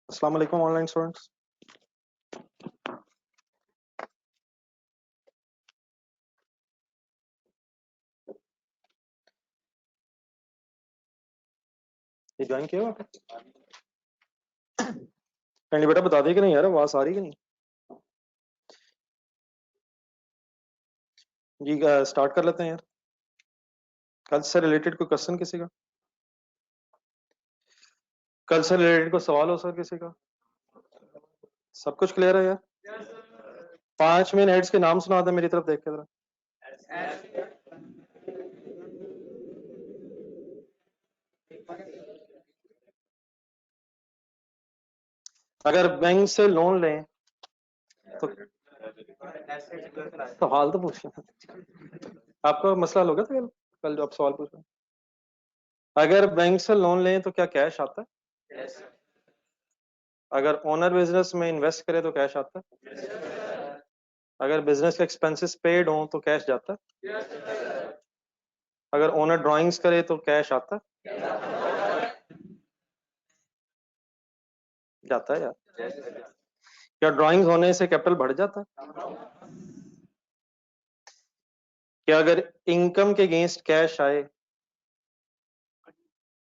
अस्सलाम वालेकुम online students. ये ज्वाइन किया हुआ आपने? काइंडली बेटा बता दिए कि नहीं यार, आवाज आ रही कि नहीं? जी स्टार्ट कर लेते हैं यार। कल से रिलेटेड कोई क्वेश्चन किसी का? कल से रिलेटेड कोई सवाल हो सर किसी का? सब कुछ क्लियर है यार? 5 मेन हेड्स के नाम सुना दे मेरी तरफ देख के जरा। अगर बैंक से लोन लें तो सवाल तो पूछना। आपका मसला हल हो गया था कल? कल जो आप सवाल पूछ रहे हैं, अगर बैंक से लोन लें तो क्या कैश आता है? अगर ओनर बिजनेस में इन्वेस्ट करे तो कैश आता है? अगर बिजनेस के एक्सपेंसेस पेड हों तो कैश जाता है? अगर ओनर ड्राइंग्स करे तो कैश आता है? जाता है यार। क्या ड्राइंग्स होने से कैपिटल बढ़ जाता है? क्या अगर इनकम के अगेंस्ट कैश आए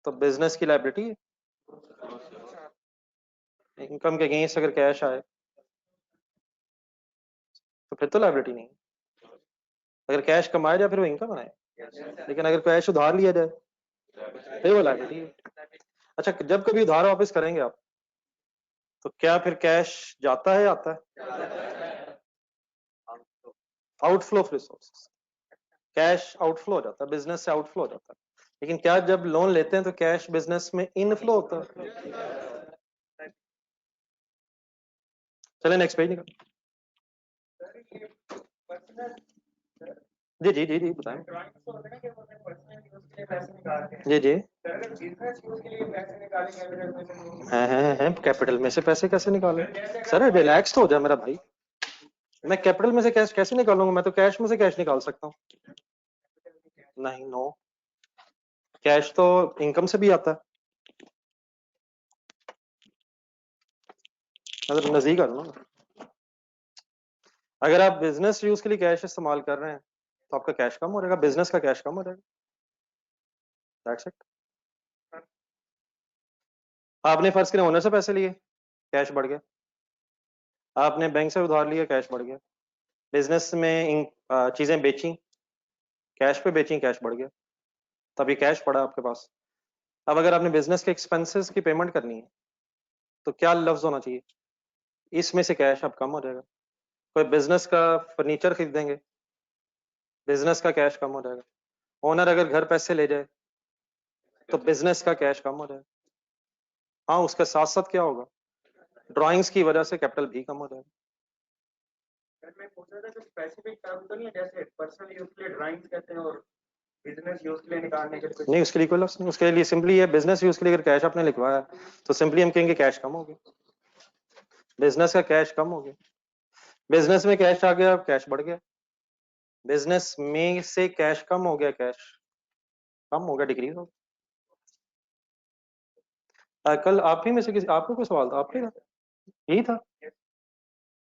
तो बिजनेस की लायबिलिटी है? इनकम के अगेंस्ट अगर कैश आए तो फिर तो लायबिलिटी नहीं है। अगर कैश कमाया जाए फिर वो इनकम बनाए, लेकिन अगर कैश उधार लिया जाए फिर वो लायबिलिटी है। अच्छा, जब कभी उधार वापस करेंगे आप तो क्या फिर कैश जाता है आता है? Outflow of resources, cash outflow हो जाता है, बिजनेस से आउटफ्लो हो जाता है। लेकिन क्या जब लोन लेते हैं तो कैश बिजनेस में इनफ्लो होता है? चले नेक्स्ट पेज निकल। जी जी जी जी बताएं। जी जी। हैं कैपिटल में से पैसे कैसे निकाले? सर रिलैक्स तो हो जाए मेरा भाई। मैं कैपिटल में से कैश कैसे निकालूंगा? मैं तो कैश में से कैश निकाल सकता हूँ। नहीं, नो, कैश तो इनकम से भी आता है। अगर नजदीक आ जाओ ना, अगर आप बिजनेस यूज के लिए कैश इस्तेमाल कर रहे हैं तो आपका कैश कम हो जाएगा, बिजनेस का कैश कम हो जाएगा। That's it. आपने फर्ज करें ओनर से पैसे लिए, कैश बढ़ गया। आपने बैंक से उधार लिया, कैश बढ़ गया। बिजनेस में चीजें बेची, कैश पे बेची, कैश बढ़ गया, तब ये कैश पड़ा आपके पास। अब अगर आपने बिजनेस के एक्सपेंसेस की पेमेंट करनी है तो क्या लफ्ज होना चाहिए? इसमें से कैश अब कम हो जाएगा। कोई बिजनेस का फर्नीचर खरीदेंगे, बिजनेस का कैश कम हो जाएगा। ओनर अगर घर पैसे ले जाए तो बिजनेस का कैश कम हो जाएगा। हाँ, उसके साथ साथ क्या होगा? ड्राइंग्स की वजह से कैपिटल भी कम हो जाएगा। मैं पूछ रहा था कि स्पेसिफिक टर्म तो नहीं है, जैसे पर्सनल यूज के लिए ड्राइंग्स कहते हैं और बिजनेस यूज के लिए निकालने के लिए? नहीं, उसके लिए कोई लफ्ज नहीं, उसके लिए सिंपली है बिजनेस यूज के लिए अगर कैश आपने लिखवाया तो सिंपली हम कहेंगे कैश कम हो गया, बिजनेस का कैश कम हो गया। बिजनेस में कैश आ गया, कैश बढ़ गया। बिजनेस में से कैश कम हो गया, कैश कम हो गया, डिक्रीज हो गया। कल आप ही में से किसी आपको कोई सवाल था? आपके था? यही था?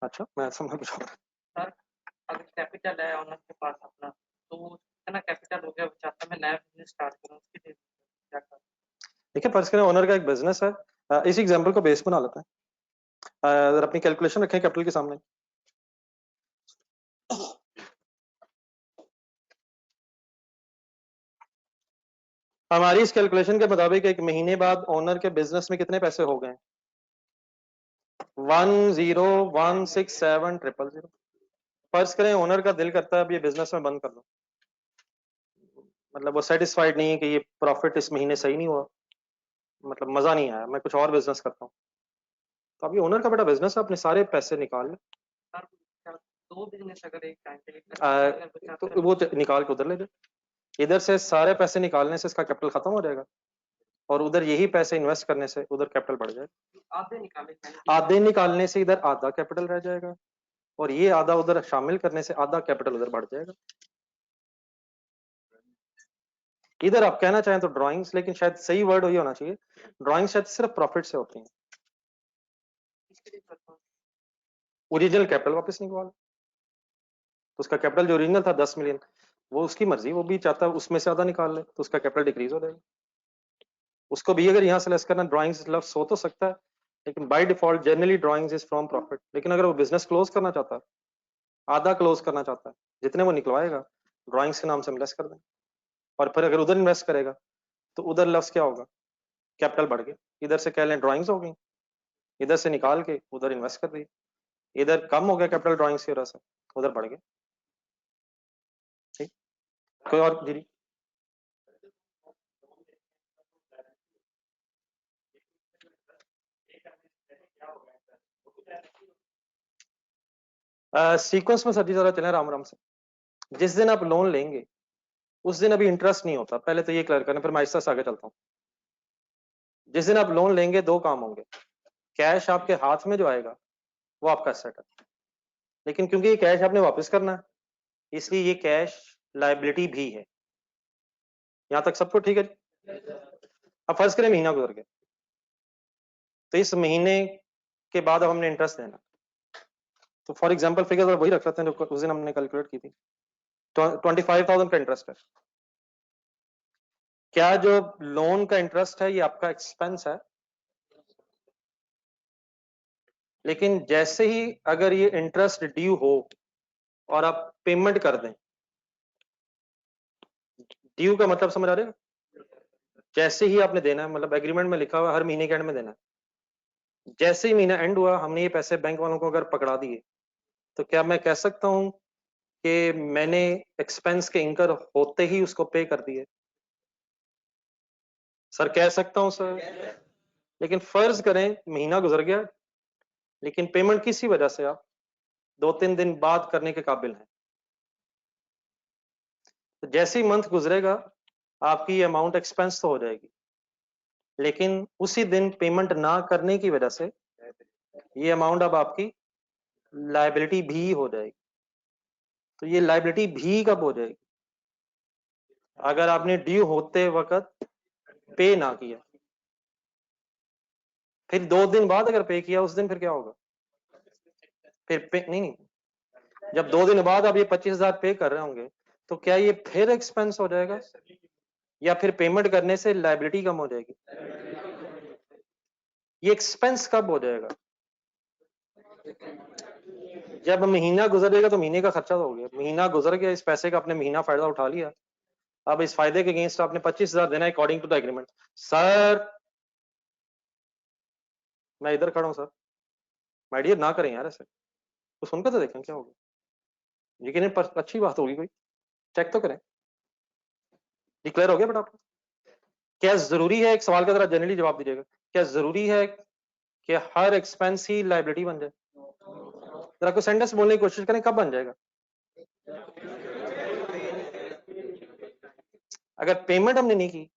अच्छा, मैं समझ पूछा। सर, अगर कैपिटल है ऑनर के पास अपना, तो कितना कैपिटल हो गया, वो चाहता है मैं नया बिजनेस स्टार्ट करूं, उसके लिए क्या करूं? देखिए, फर्ज करें ओनर का एक बिजनेस है। इस एग्जांपल को बेस बना लेते हैं। अगर अपनी कैलकुलेशन रखें कैपिटल के सामने, हमारी इस कैलकुलेशन के मुताबिक एक महीने बाद ओनर के बिजनेस में कितने पैसे हो गए? 1016700। फर्ज करें ओनर का दिल करता है अब ये बिजनेस में बंद कर दो, मतलब वो सेटिस्फाइड नहीं है कि ये प्रॉफिट इस महीने सही नहीं हुआ, मतलब मजा नहीं आया, मैं कुछ और बिजनेस करता हूँ। तो अब ये ओनर का बेटा बिजनेस है, अपने सारे पैसे निकाल ले। सर, दो बिजनेस अगर एक टाइम पे तो वो निकाल के उधर ले जाए। इधर से सारे पैसे निकालने से इसका कैपिटल खत्म हो जाएगा और उधर यही पैसे इन्वेस्ट करने से उधर कैपिटल बढ़ जाएगा। आधे निकाले, आधे निकालने से इधर आधा कैपिटल रह जाएगा और ये आधा उधर शामिल करने से आधा कैपिटल उधर बढ़ जाएगा। इधर आप कहना चाहें तो ड्राइंग्स, लेकिन शायद सही वर्ड वही होना चाहिए, ड्राइंग्स शायद सिर्फ प्रॉफिट से होती हैं। ओरिजिनल कैपिटल वापस निकलवा लो। तो उसका कैपिटल जो ओरिजिनल था 10 मिलियन, वो उसकी मर्जी, वो भी चाहता है उसमें से ज्यादा निकाल ले तो उसका कैपिटल डिक्रीज हो जाएगा। उसको भी अगर यहाँ से लेस करना, ड्राइंग्स लफ्स हो तो सकता है, लेकिन by default generally drawings is from profit. लेकिन अगर वो बिजनेस क्लोज करना चाहता है, आधा क्लोज करना चाहता है, जितने वो निकलवाएगा ड्राइंग्स के नाम से हम लेस कर दें। और फिर अगर उधर इन्वेस्ट करेगा तो उधर लफ्स क्या होगा, कैपिटल बढ़ गया। इधर से कह लें ड्राइंग्स हो गई, इधर से निकाल के उधर इन्वेस्ट कर दी, इधर कम हो गया कैपिटल ड्राइंग्स की वजह से, उधर बढ़ गया। ठीक, कोई और जी? सीक्वेंस में सभी जरा चले राम राम से। जिस दिन आप लोन लेंगे उस दिन अभी इंटरेस्ट नहीं होता, पहले तो ये क्लियर करना, फिर मैं आहिस्ता से आगे चलता हूँ। जिस दिन आप लोन लेंगे दो काम होंगे, कैश आपके हाथ में जो आएगा वो आपका एसेट है, लेकिन क्योंकि ये कैश आपने वापस करना है इसलिए ये कैश लाइबिलिटी भी है। यहां तक सबको ठीक है? अब फर्ज करें महीना गुजर गया, तो इस महीने के बाद अब हमने इंटरेस्ट देना, तो फॉर एग्जाम्पल फिगर वही रख लेते हैं जो उस दिन हमने कैलकुलेट की थी, 25,000 का इंटरेस्ट है। क्या जो लोन का इंटरेस्ट है ये आपका एक्सपेंस है, लेकिन जैसे ही अगर ये इंटरेस्ट ड्यू हो और आप पेमेंट कर दें, ड्यू का मतलब समझ आ रहे हो, जैसे ही आपने देना है, मतलब एग्रीमेंट में लिखा हुआ हर महीने के एंड में देना है, जैसे ही महीना एंड हुआ हमने ये पैसे बैंक वालों को अगर पकड़ा दिए, तो क्या मैं कह सकता हूं कि मैंने एक्सपेंस के इंकर होते ही उसको पे कर दिए? सर कह सकता हूं सर, लेकिन फर्ज करें महीना गुजर गया, लेकिन पेमेंट किसी वजह से आप 2-3 दिन बाद करने के काबिल हैं, तो जैसे ही मंथ गुजरेगा आपकी ये अमाउंट एक्सपेंस तो हो जाएगी, लेकिन उसी दिन पेमेंट ना करने की वजह से ये अमाउंट अब आपकी लायबिलिटी भी हो जाएगी। तो ये लायबिलिटी भी कब हो जाएगी, अगर आपने ड्यू होते वक्त पे ना किया, फिर 2 दिन बाद अगर पे किया उस दिन फिर क्या होगा, फिर पे नहीं, जब 2 दिन बाद आप ये 25,000 पे कर रहे होंगे तो क्या ये फिर एक्सपेंस हो जाएगा या फिर पेमेंट करने से लायबिलिटी कम हो जाएगी? ये एक्सपेंस कब हो जाएगा, जब महीना गुजरेगा तो महीने का खर्चा तो हो गया, महीना गुजर गया, इस पैसे का आपने महीना फायदा उठा लिया, अब इस फायदे के अगेंस्ट आपने 25,000 देना है according to the agreement. Sir मैं इधर खड़ा हूं सर, माय डियर ना करें यार ऐसे, तो सुनकर तो देखें क्या होगा, लेकिन अच्छी बात होगी कोई, चेक तो करें। डिक्लेयर हो गया बेटा आपका? क्या जरूरी है, एक सवाल का जरा जनरली जवाब दीजिएगा, क्या जरूरी है कि हर एक्सपेंस ही लायबिलिटी बन जाए? जरा कोई सेंटेंस बोलने की कोशिश करें, कब बन जाएगा? अगर पेमेंट हमने नहीं की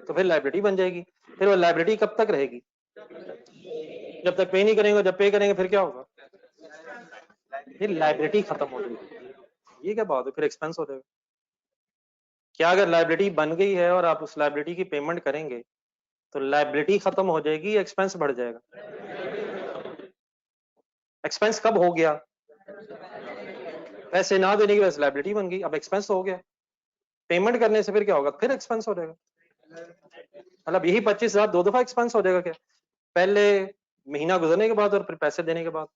तो फिर लायबिलिटी बन जाएगी, फिर वो लायबिलिटी कब तक रहेगी, जब तक पे नहीं करेंगे, जब पे करेंगे फिर क्या होगा, फिर लायबिलिटी खत्म हो जाएगी। ये क्या बात है, फिर एक्सपेंस हो जाएगा। क्या अगर लायबिलिटी बन गई है और आप उस लायबिलिटी की पेमेंट करेंगे तो लायबिलिटी खत्म हो जाएगी, एक्सपेंस बढ़ जाएगा? एक्सपेंस कब हो गया, पैसे ना देने की वजह से लायबिलिटी बन गई, अब एक्सपेंस हो गया, पेमेंट करने से फिर क्या होगा, फिर एक्सपेंस हो जाएगा। मतलब यही 25,000 दो दफा एक्सपेंस हो जाएगा क्या, पहले महीना गुजरने के बाद और फिर पैसे देने के बाद,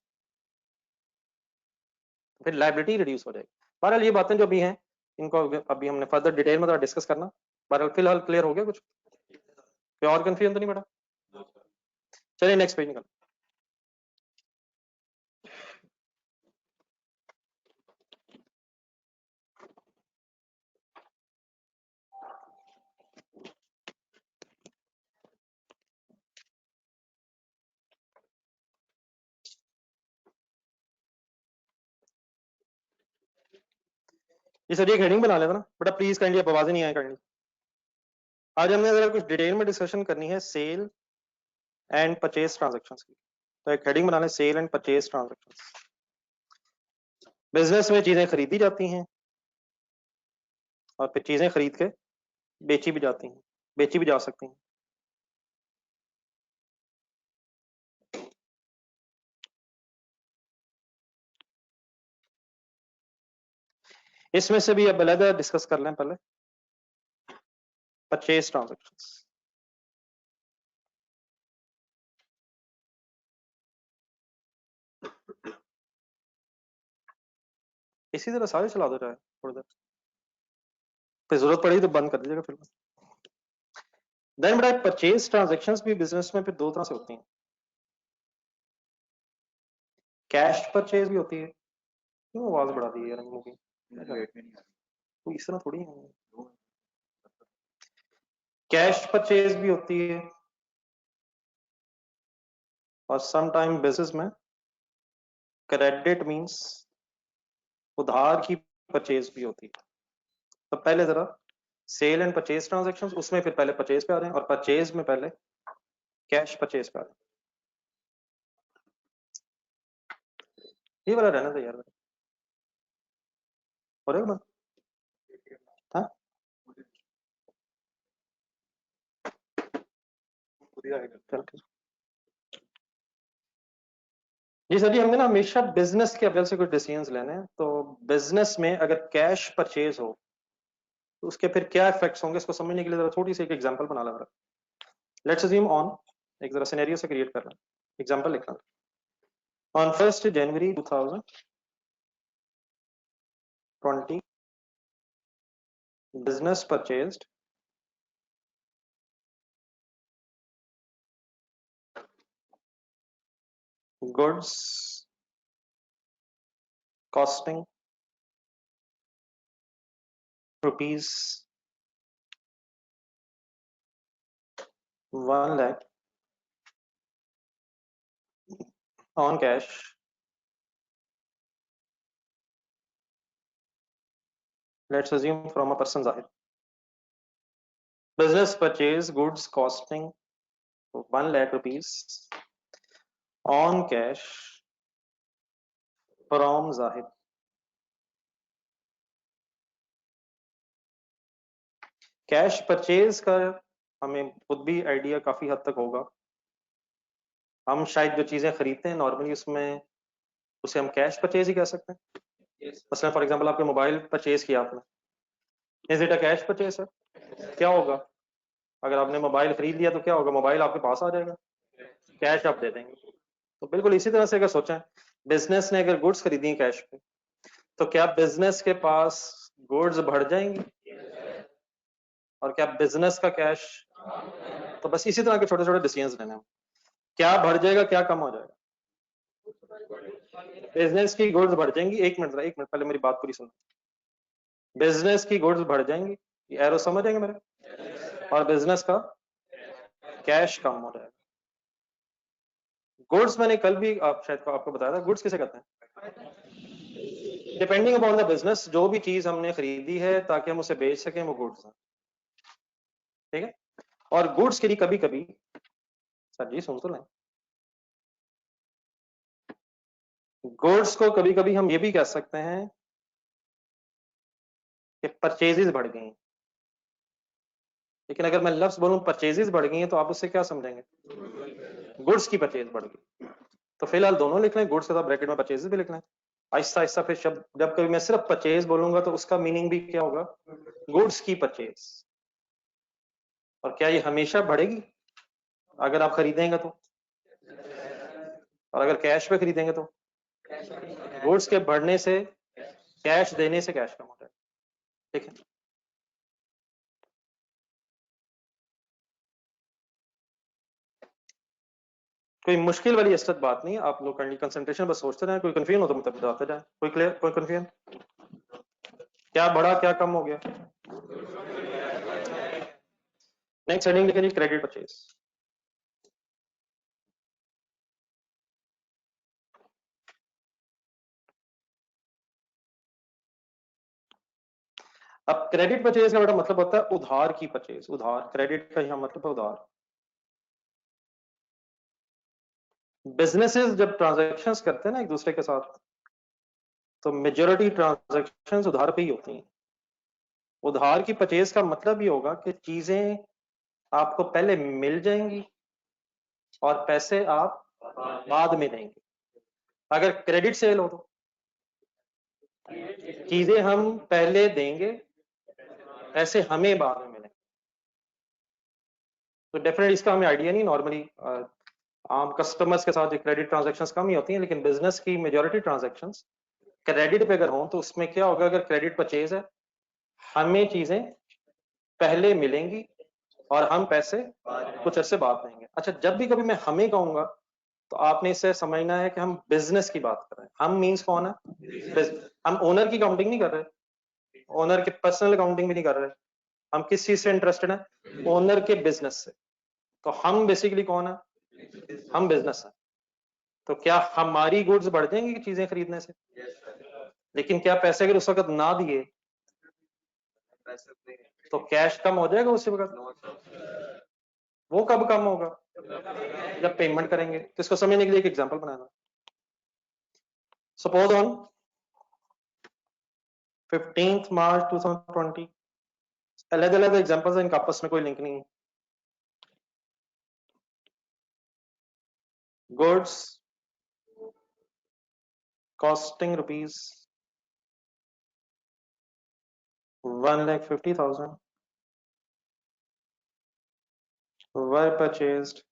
फिर लायबिलिटी रिड्यूस हो जाएगी। बहरहाल ये बातें जो भी हैं इनको अभी हमने फर्दर डिटेल में डिस्कस करना। बहरहाल फिलहाल क्लियर हो गया कुछ, कोई और कंफ्यूजन तो नहीं बेटा? चलिए नेक्स्ट पेज निकल। ये सर एक हेडिंग बना लेना ना बेटा, प्लीज काइंडली, अब आवाज नहीं आए काइंडली। आज हमने जरा कुछ डिटेल में डिस्कशन करनी है सेल एंड परचेज ट्रांजेक्शन की, तो एक हेडिंग बना लें, sale and purchase transaction. Business में चीजें खरीदी जाती हैं और फिर चीजें खरीद के बेची भी जाती हैं, बेची भी जा सकती हैं। इसमें से भी अब अलग डिस्कस कर लें पहले परचेज ट्रांजैक्शंस। इसी तरह सारे चला दो चाहे थोड़ी देर, फिर जरूरत पड़ेगी तो बंद कर दीजिएगा फिर। देन बड़ा परचेज ट्रांजैक्शंस भी बिजनेस में फिर दो तरह से होती हैं। कैश परचेज भी होती है। क्यों आवाज बढ़ा दी यार मूवी तो इस तरह थोड़ी है। कैश परचेज भी होती है और सम टाइम बिजनेस में क्रेडिट मींस उधार की परचेज भी होती है। तो पहले जरा सेल एंड परचेज ट्रांजैक्शंस, उसमें फिर पहले परचेज पे आ रहे हैं और परचेज में पहले कैश परचेज पे आ रहे हैं। ये वाला रहना था यार, हो रहा है हाँ जी सर जी, हमने ना हमेशा बिजनेस के अवेल से कुछ डिसीजंस लेने हैं। तो बिजनेस में अगर कैश परचेज हो तो उसके फिर क्या इफेक्ट्स होंगे, इसको समझने के लिए जरा थोड़ी सी एक एग्जांपल बना ला। लेट्स अज्यूम ऑन एक जरा सिनेरियो से क्रिएट कर रहा हूं, एग्जांपल लिख रहा हूं। On 1st January 2020 business purchased goods costing rupees 1 lakh on cash let's assume from a person Zahid. Business purchase goods costing 1 lakh rupees on cash from Zahid. Cash purchase का हमें खुद भी आइडिया काफी हद तक होगा। हम शायद जो चीजें खरीदते हैं नॉर्मली उसमें उसे हम कैश परचेज ही कह सकते हैं। मसलन फॉर एग्जांपल आपने मोबाइल परचेज किया आपने, is it a cash purchase sir? क्या होगा अगर आपने मोबाइल खरीद लिया तो क्या होगा, मोबाइल आपके पास आ जाएगा, कैश आप दे देंगे। तो बिल्कुल इसी तरह से अगर सोचें बिजनेस ने अगर गुड्स खरीदी कैश पे तो क्या बिजनेस के पास गुड्स बढ़ जाएंगी और क्या बिजनेस का कैश? तो बस इसी तरह के छोटे छोटे डिसीजंस लेने हैं, क्या बढ़ जाएगा क्या कम हो जाएगा। बिजनेस की गुड्स बढ़ जाएंगी, एक मिनट पहले मेरी बात पूरी सुनो। बिजनेस की गुड्स बढ़ जाएंगी, ये एरो समझ आएंगे मेरे, और बिजनेस का कैश कम हो जाएगा। गुड्स मैंने कल भी आप शायद आपको बताया था, गुड्स किसे कहते हैं? डिपेंडिंग अपॉन द बिजनेस, जो भी चीज हमने खरीदी है ताकि हम उसे बेच सकें वो गुड्स है, ठीक है। और गुड्स के लिए कभी कभी सर जी सुन तो लें, गुड्स को कभी कभी हम ये भी कह सकते हैं कि परचेजेस बढ़ गई हैं। लेकिन अगर मैं लफ्ज बोलूं परचेजेस बढ़ गई हैं तो आप उससे क्या समझेंगे? गुड्स की परचेज बढ़ गई। तो फिलहाल दोनों लिख लें, गुड्स के साथ ब्रैकेट में परचेजेस भी लिख लें। आहिस्ता आहिस्ता फिर शब्द जब कभी मैं सिर्फ परचेज बोलूंगा तो उसका मीनिंग भी क्या होगा? गुड्स की परचेज। और क्या ये हमेशा बढ़ेगी अगर आप खरीदेंगे तो, और अगर कैश पे खरीदेंगे तो? गुड्स के बढ़ने से कैश देने से कैश कम हो जाएगा, ठीक है। कोई मुश्किल वाली असद बात नहीं, आप लोग काइंडली कंसंट्रेशन बस सोचते रहें, कोई कंफ्यूजन हो तो मतलब बताते जाए। कोई क्लियर, कोई कंफ्यूजन? क्या बढ़ा क्या कम हो गया? नेक्स्ट हेडिंग लिखेंगे क्रेडिट परचेज। अब क्रेडिट परचेज का बड़ा मतलब होता है उधार की परचेज, उधार, क्रेडिट का यहां मतलब है उधार। बिजनेसेस जब ट्रांजैक्शंस करते हैं ना एक दूसरे के साथ तो मेजॉरिटी ट्रांजैक्शंस उधार पे ही होती हैं। उधार की परचेज का मतलब ये होगा कि चीजें आपको पहले मिल जाएंगी और पैसे आप बाद में देंगे। अगर क्रेडिट सेल हो तो चीजें हम पहले देंगे, पैसे हमें बाद में मिलेंगे। तो डेफिनेटली इसका हमें आइडिया नहीं। नॉर्मली आम कस्टमर्स के साथ क्रेडिट ट्रांजैक्शंस कम ही होती हैं, लेकिन बिजनेस की मेजॉरिटी ट्रांजैक्शंस क्रेडिट पे अगर हो तो उसमें क्या होगा, अगर क्रेडिट परचेज है हमें चीजें पहले मिलेंगी और हम पैसे कुछ अरसे बाद देंगे। अच्छा, जब भी कभी मैं हमें कहूंगा तो आपने इसे समझना है कि हम बिजनेस की बात कर रहे हैं। हम मींस कौन है? हम ओनर की काउंटिंग नहीं कर रहे, ओनर के पर्सनल अकाउंटिंग भी नहीं कर रहे। हम किस चीज से इंटरेस्टेड है? ओनर के बिजनेस से। तो हम बेसिकली कौन है? हम बिजनेस है। तो क्या हमारी गुड्स बढ़ जाएंगी चीजें खरीदने से? लेकिन क्या पैसे अगर उस वक्त ना दिए तो कैश कम हो जाएगा उसी वक्त? वो कब कम होगा? जब पेमेंट करेंगे। तो इसको समझने के लिए एक example banana. Suppose on 15th March 2020, अलग अलग एग्जांपल्स हैं, इनका आपस में कोई लिंक नहीं है। Goods costing rupees 1,50,000 were purchased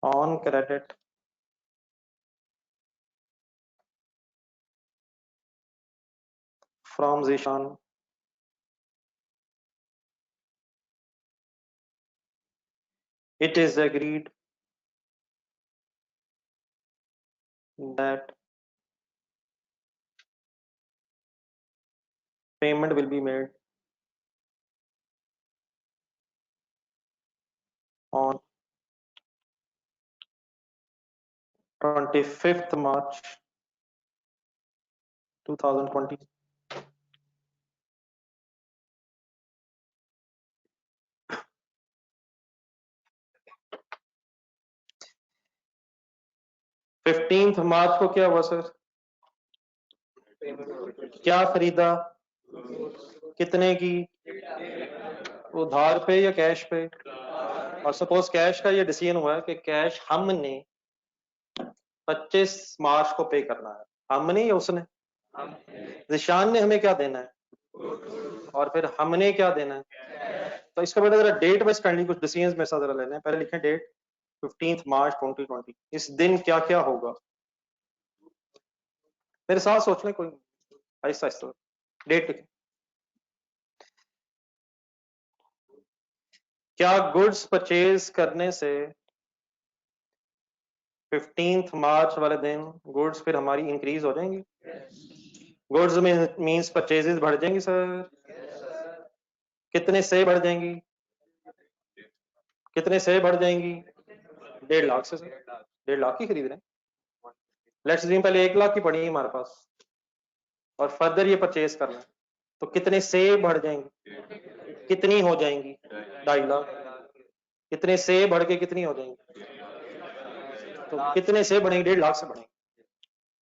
on credit from Zishan. It is agreed that payment will be made on 25th March 2020. Fifteenth मार्च को क्या हुआ सर? क्या खरीदा? कितने की? उधार पे या कैश पे? और सपोज कैश का ये डिसीजन हुआ है कि कैश हमने 25 मार्च को पे करना है। हमने या उसने? निशान ने हमें क्या देना है और फिर हमने क्या देना है। तो इसका मतलब जरा डेट वाइज काइंडली कुछ डिसीजंस में जरा लेने हैं। पहले लिखें डेट 15th मार्च 2020। इस दिन क्या क्या होगा? मेरे साथ सोच लें, कोई आहिस्ता आहिस्ता डेट लिखें। क्या गुड्स परचेज करने से 15th मार्च वाले दिन गुड्स फिर हमारी इंक्रीज हो जाएंगी? गुड्स में मींस परचेजेस बढ़ जाएंगी सर। कितने से बढ़ जाएंगी? कितने से बढ़ जाएंगी? 1.5 लाख से सर। 1.5 लाख की खरीद रहे हैं। लेट्स ड्रीम पहले 1 लाख की पड़ी है हमारे पास और फर्दर ये परचेज करना है, तो कितने से बढ़ जाएंगी? कितनी हो जाएंगी? 2.5 लाख। कितने से बढ़ के कितनी हो जाएंगी? तो कितने से बढ़ेंगे? 1.5 लाख से बढ़ेंगे।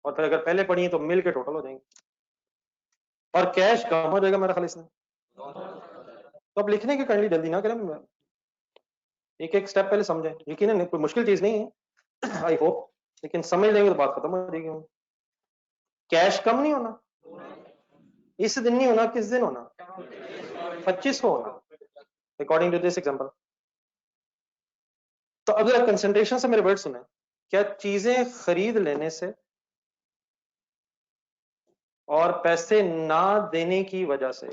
और फिर अगर पहले पड़ी है तो मिल के टोटल हो जाएंगे और कैश कम हो जाएगा मेरा ख्याल इसमें। तो अब लिखने की काइंडली जल्दी ना करें, एक एक स्टेप पहले समझें। यकीनन कोई मुश्किल चीज नहीं है आई होप, लेकिन समझ लेंगे तो बात खत्म हो जाएगी। कैश कम नहीं होना, इस दिन नहीं होना, किस दिन होना? 25 को होना अकॉर्डिंग टू दिस एग्जांपल। तो अगर कंसंट्रेशन से मेरे वर्ड सुने, क्या चीजें खरीद लेने से और पैसे ना देने की वजह से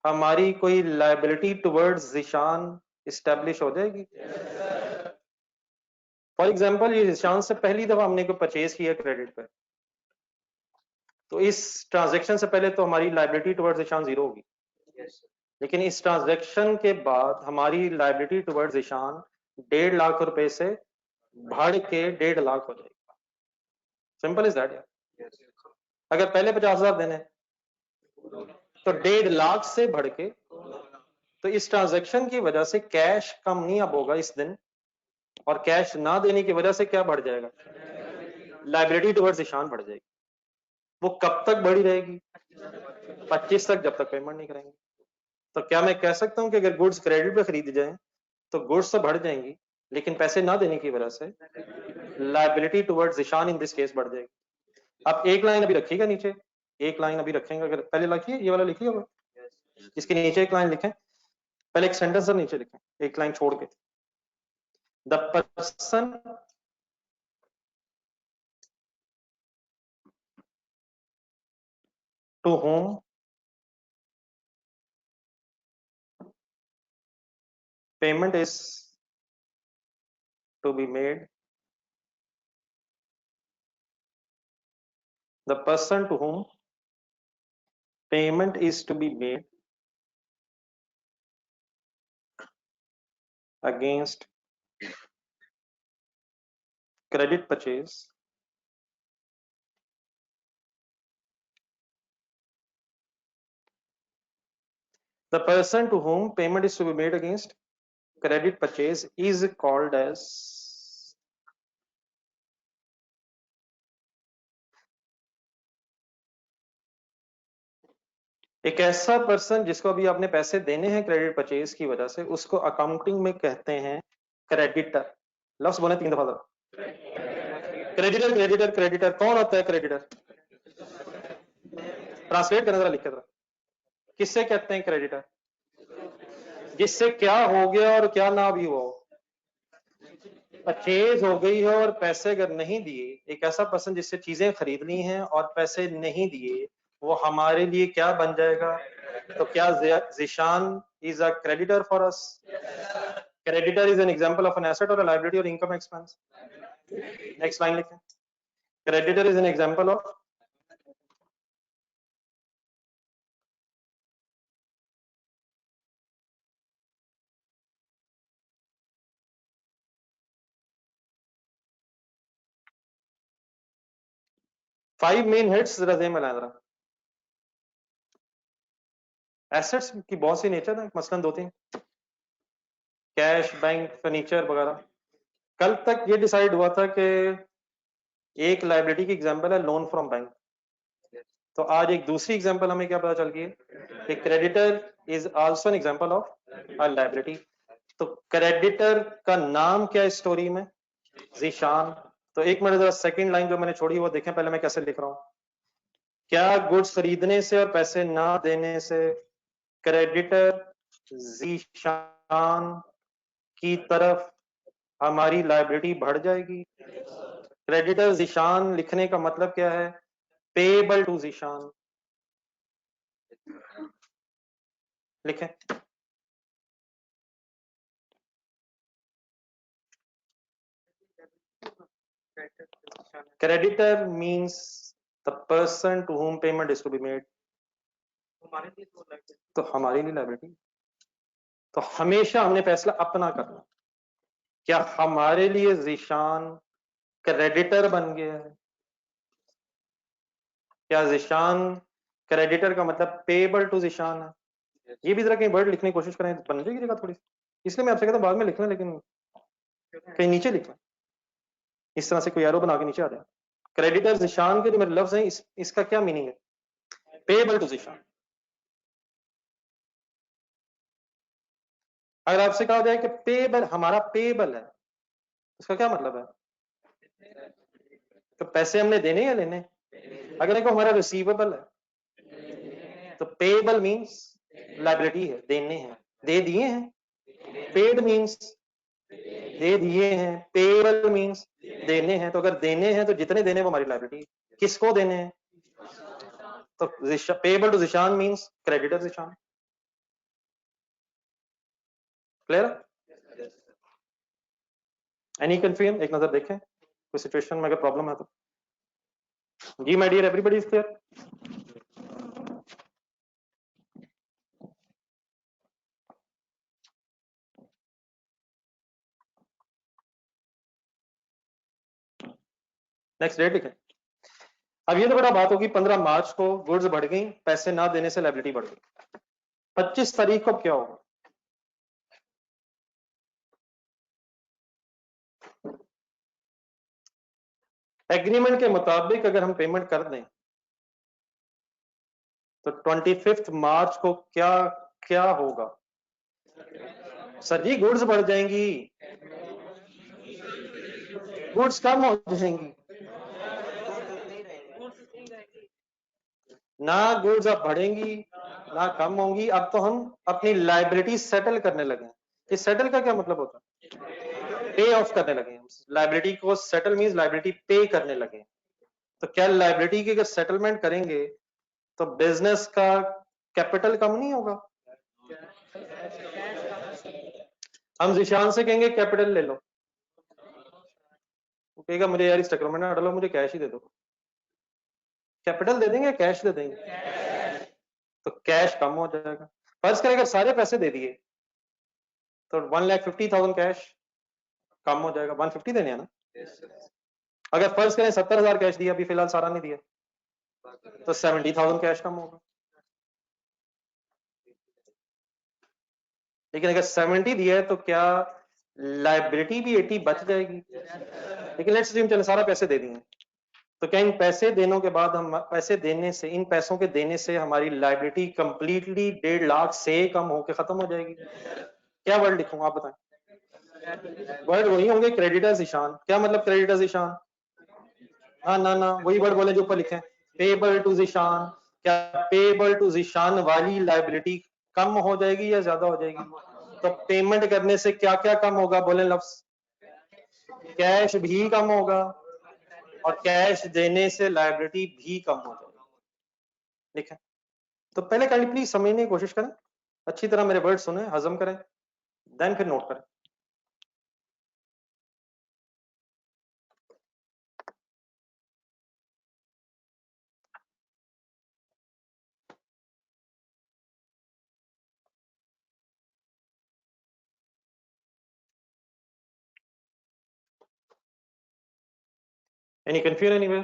हमारी कोई लायबिलिटी टुवर्ड्स जिशान इस्टेब्लिश हो जाएगी? फॉर एग्जांपल ये जिशान से पहली दफा हमने कोई परचेज किया क्रेडिट पे, तो इस ट्रांजैक्शन से पहले तो हमारी लायबिलिटी टुवर्ड्स जिशान 0 होगी। लेकिन इस ट्रांजैक्शन के बाद हमारी लायबिलिटी टुवर्ड्स जिशान 1.5 लाख रुपए से बढ़ के 1.5 लाख हो जाएगा। सिंपल इज दैट यार। अगर पहले 50,000 देने तो 1.5 लाख से बढ़ के, तो इस ट्रांजैक्शन की वजह से कैश कम नहीं अब होगा इस दिन, और कैश ना देने की वजह से क्या बढ़ जाएगा? लायबिलिटी टुवर्ड्स जिशान बढ़ जाएगी। वो कब तक बढ़ी रहेगी? 25 तक, जब तक पेमेंट नहीं करेंगे। तो क्या मैं कह सकता हूं कि अगर गुड्स क्रेडिट पे खरीदी जाए तो गुड्स तो बढ़ जाएंगी, लेकिन पैसे ना देने की वजह से liability towards Zeeshan in this case बढ़ जाएगी। आप एक लाइन अभी रखिएगा नीचे, एक लाइन अभी रखेंगे, अगर पहले लिखिए ये वाला लिखिए, इसके नीचे एक लाइन लिखें, पहले एक सेंटेंस नीचे लिखें, एक लाइन छोड़ के, the person to whom payment is to be made, the person to whom payment is to be made against credit purchase the person to whom payment is to be made against credit purchase is called as एक ऐसा person जिसको अभी आपने पैसे देने हैं credit purchase की वजह से, उसको अकाउंटिंग में कहते हैं क्रेडिटर। लफ्ज बोले 3 दफा क्रेडिटर क्रेडिटर क्रेडिटर। कौन होता है क्रेडिटर? ट्रांसलेट करना जरा, लिख के जरा, किससे कहते हैं क्रेडिटर? जिससे क्या हो गया और क्या ना भी हो, परचेज हो गई है और पैसे अगर नहीं दिए, एक ऐसा पर्सन जिससे चीजें खरीदनी हैं और पैसे नहीं दिए, वो हमारे लिए क्या बन जाएगा? तो क्या Zeeshan is a creditor for us? Creditor is an example of an asset और लायबिलिटी और इनकम एक्सपेंस। नेक्स्ट लाइन लिखें, creditor is an example of five main heads. जरा जेम में जरा, एसेट्स की बहुत सी नेचर है, मसलन 2-3, कैश, बैंक, फर्नीचर वगैरह। कल तक ये डिसाइड हुआ था कि एक लायबिलिटी की एग्जांपल है लोन फ्रॉम बैंक, तो आज एक दूसरी एग्जांपल हमें क्या पता चल गई है, creditor is also an example of a liability. तो क्रेडिटर का नाम क्या है स्टोरी में? ज़िशान। तो एक मिनट जरा सेकंड लाइन जो मैंने छोड़ी वो देखें पहले मैं कैसे लिख रहा हूं। क्या गुड्स खरीदने से और पैसे ना देने से क्रेडिटर ज़िशान की तरफ हमारी लायबिलिटी बढ़ जाएगी? क्रेडिटर ज़िशान लिखने का मतलब क्या है? पेएबल टू ज़िशान लिखें। Creditor means the person to whom payment is to be made. तो हमारे लिए लायबिलिटी। तो हमेशा हमने फैसला अपना करना, क्या हमारे लिए ज़िशान क्रेडिटर बन गया है? क्या ज़िशान क्रेडिटर का मतलब पेएबल टू ज़िशान है? ये भी जरा कहीं वर्ड लिखने की कोशिश करें, बन जाएगी जगह थोड़ी, इसलिए मैं आपसे कहता हूं बाद में लिख लें, लेकिन कहीं नीचे लिख लें, इस तरह से कोई एरो बना के नीचे आ जाए। क्रेडिटर ज़िशान के जो मेरे लफ्ज हैं, इसका क्या मीनिंग है? Payable to Zeeshan. अगर आपसे कहा जाए कि पेएबल, हमारा पेएबल है, उसका क्या मतलब है? तो पैसे हमने देने या लेने? अगर देखो हमारा रिसीवेबल है तो पेएबल मींस लायबिलिटी है, देने हैं, दे दिए हैं। पेड मींस दे दिए हैं, पेएबल मींस देने हैं। तो अगर देने हैं तो जितने देने वो हमारी लायबिलिटी। किसको देने हैं? तो payable to Zeeshan means creditor Zeeshan. Clear? Any confusion? एक नजर देखें कोई सिचुएशन में अगर प्रॉब्लम है तो। जी my dear, everybody is clear? Next date लिखें। अब ये तो बड़ा बात होगी, 15 मार्च को गुड्स बढ़ गई, पैसे ना देने से लायबिलिटी बढ़ गई। 25 तारीख को क्या होगा? एग्रीमेंट के मुताबिक अगर हम पेमेंट कर दें तो 25 मार्च को क्या क्या होगा? सर जी गुड्स बढ़ जाएंगी। गुड्स कम हो जाएंगी, ना गुड्स अब बढ़ेंगी ना कम होंगी। अब तो हम अपनी लाइबिलिटी सेटल करने लगे हैं। ये सेटल का क्या मतलब होता है? पे ऑफ करने लगे हैं। लाइबिलिटी को सेटल मींस लाइबिलिटी पे करने लगे हैं। तो क्या लाइबिलिटी की अगर सेटलमेंट करेंगे तो बिजनेस का कैपिटल कम नहीं होगा? हम जिशान से कहेंगे कैपिटल ले लो, वो कहेगा मुझे यार इस चक्कर में ना डालो, मुझे कैश ही दे दो। कैपिटल दे देंगे, कैश दे देंगे? तो कैश कम हो जाएगा। फर्ज करें अगर सारे पैसे दे दिए तो 1,50,000 कैश कम हो जाएगा। 150 देने हैं ना? अगर फर्ज करें 70,000 कैश दिया, अभी फिलहाल सारा नहीं दिया, तो 70,000 कैश कम होगा। लेकिन अगर 70 दिया है तो क्या लाइबिलिटी भी 80 बच जाएगी? लेकिन लेट्स अज्यूम चलो सारा पैसे दे दिए, तो क्या इन पैसे देने के बाद हम पैसे देने से, इन पैसों के देने से हमारी लाइबिलिटी कंप्लीटली 1.5 लाख से कम होकर खत्म हो जाएगी? क्या वर्ड लिखूं आप बताएं? वर्ड वही होंगे, क्रेडिटर्स ईशान। क्या मतलब क्रेडिटर्स ईशान? हाँ ना ना, वही वर्ड बोले जो ऊपर लिखे, पेबल टू जिशान। क्या पेबल टू जिशान वाली लाइबिलिटी कम हो जाएगी या ज्यादा हो जाएगी? तो पेमेंट करने से क्या क्या कम होगा? बोले लफ्ज। कैश भी कम होगा और कैश देने से लाइबिलिटी भी कम हो जाएगी। ठीक है, तो पहले काइंडली प्लीज समझने की कोशिश करें, अच्छी तरह मेरे वर्ड सुने, हजम करें, देन फिर नोट करें। Any confusion anywhere?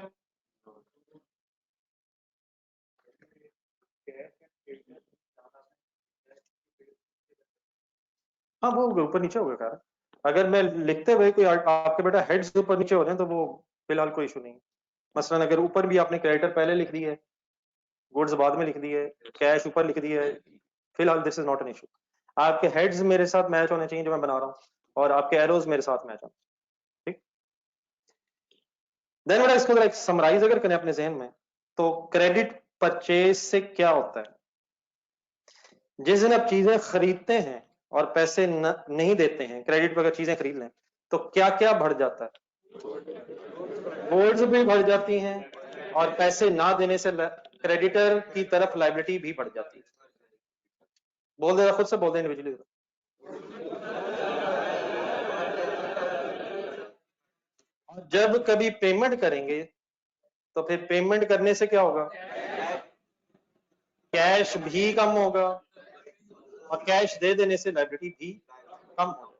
हाँ वो ऊपर नीचे हो गया कार। अगर मैं लिखते हुए कोई आपके बेटा हेड्स ऊपर नीचे हो रहे हैं तो वो फिलहाल कोई इशू नहीं है। मसलन अगर ऊपर भी आपने क्रेडिटर पहले लिख दी है, गुड्स बाद में लिख दी है, कैश ऊपर लिख दिया है, फिलहाल this is not an issue. आपके हेड्स मेरे साथ मैच होने चाहिए जो मैं बना रहा हूँ, और आपके एरोज मेरे साथ मैच होने। ठीक, देन बेटा इसको जरा समराइज अगर करें अपने जहन में, तो क्रेडिट परचेज से क्या होता है? जिस दिन आप चीजें खरीदते हैं और पैसे नहीं देते हैं, क्रेडिट पर अगर चीजें खरीद लें तो क्या क्या बढ़ जाता है? गुड्स भी बढ़ जाती हैं और पैसे ना देने से क्रेडिटर की तरफ लाइबिलिटी भी बढ़ जाती है। बोल दे, खुद से बोल दे इंडिविजुअली। जब कभी पेमेंट करेंगे तो फिर पेमेंट करने से क्या होगा? कैश भी कम होगा और कैश दे देने से लाइबिलिटी भी कम होगा।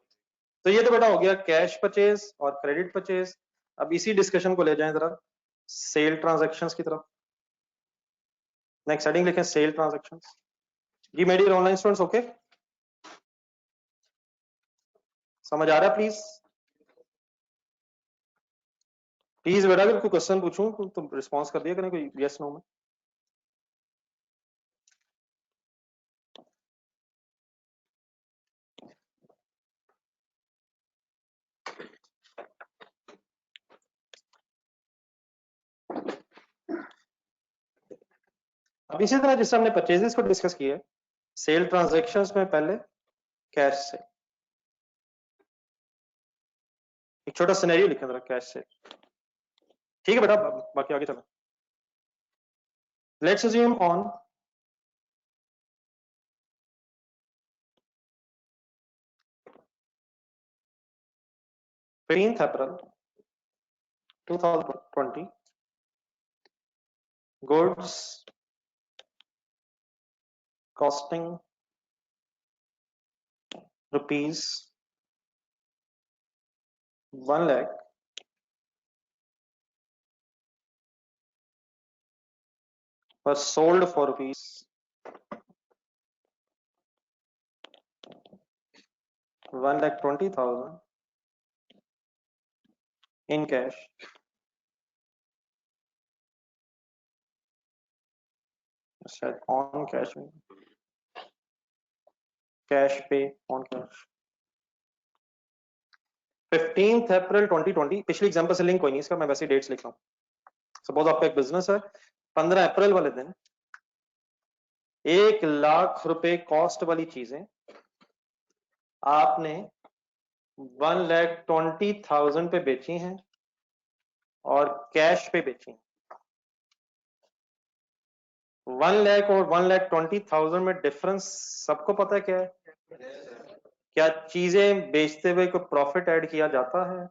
तो ये तो बेटा हो गया कैश परचेज और क्रेडिट परचेज। अब इसी डिस्कशन को ले जाएं जरा सेल ट्रांजैक्शंस की तरफ। नेक्स्ट हेडिंग लिखें सेल ट्रांजैक्शंस। जी मेरी ऑनलाइन स्टूडेंट्स ओके, समझ आ रहा है? प्लीज प्लीज बेटा अगर कोई क्वेश्चन पूछूं तो तुम रिस्पॉन्स कर दिया करें, कोई यस नो में। अब इसी तरह जिससे हमने परचेजेस को डिस्कस किया, सेल ट्रांजैक्शंस में पहले कैश से एक छोटा सिनेरियो लिखें जरा कैश से। ठीक है बेटा, बाकी आगे चलो। Let's assume on April 2020, goods costing rupees 1 lakh were sold for rupees 1,20,000 in cash. Said on cash, cash pay on cash. 15 अप्रैल 2020, पिछली एग्जांपल से लिंक कोई नहीं इसका, मैं वैसे डेट्स लिख रहा हूँ। सपोज आपका एक बिजनेस है, 15 अप्रैल वाले दिन 1 लाख रुपए कॉस्ट वाली चीजें आपने 1,20,000 पे बेची हैं और कैश पे बेची हैं। 1 लाख और 1,20,000 में डिफरेंस सबको पता है क्या है? क्या चीजें बेचते हुए कोई प्रॉफिट ऐड किया जाता है?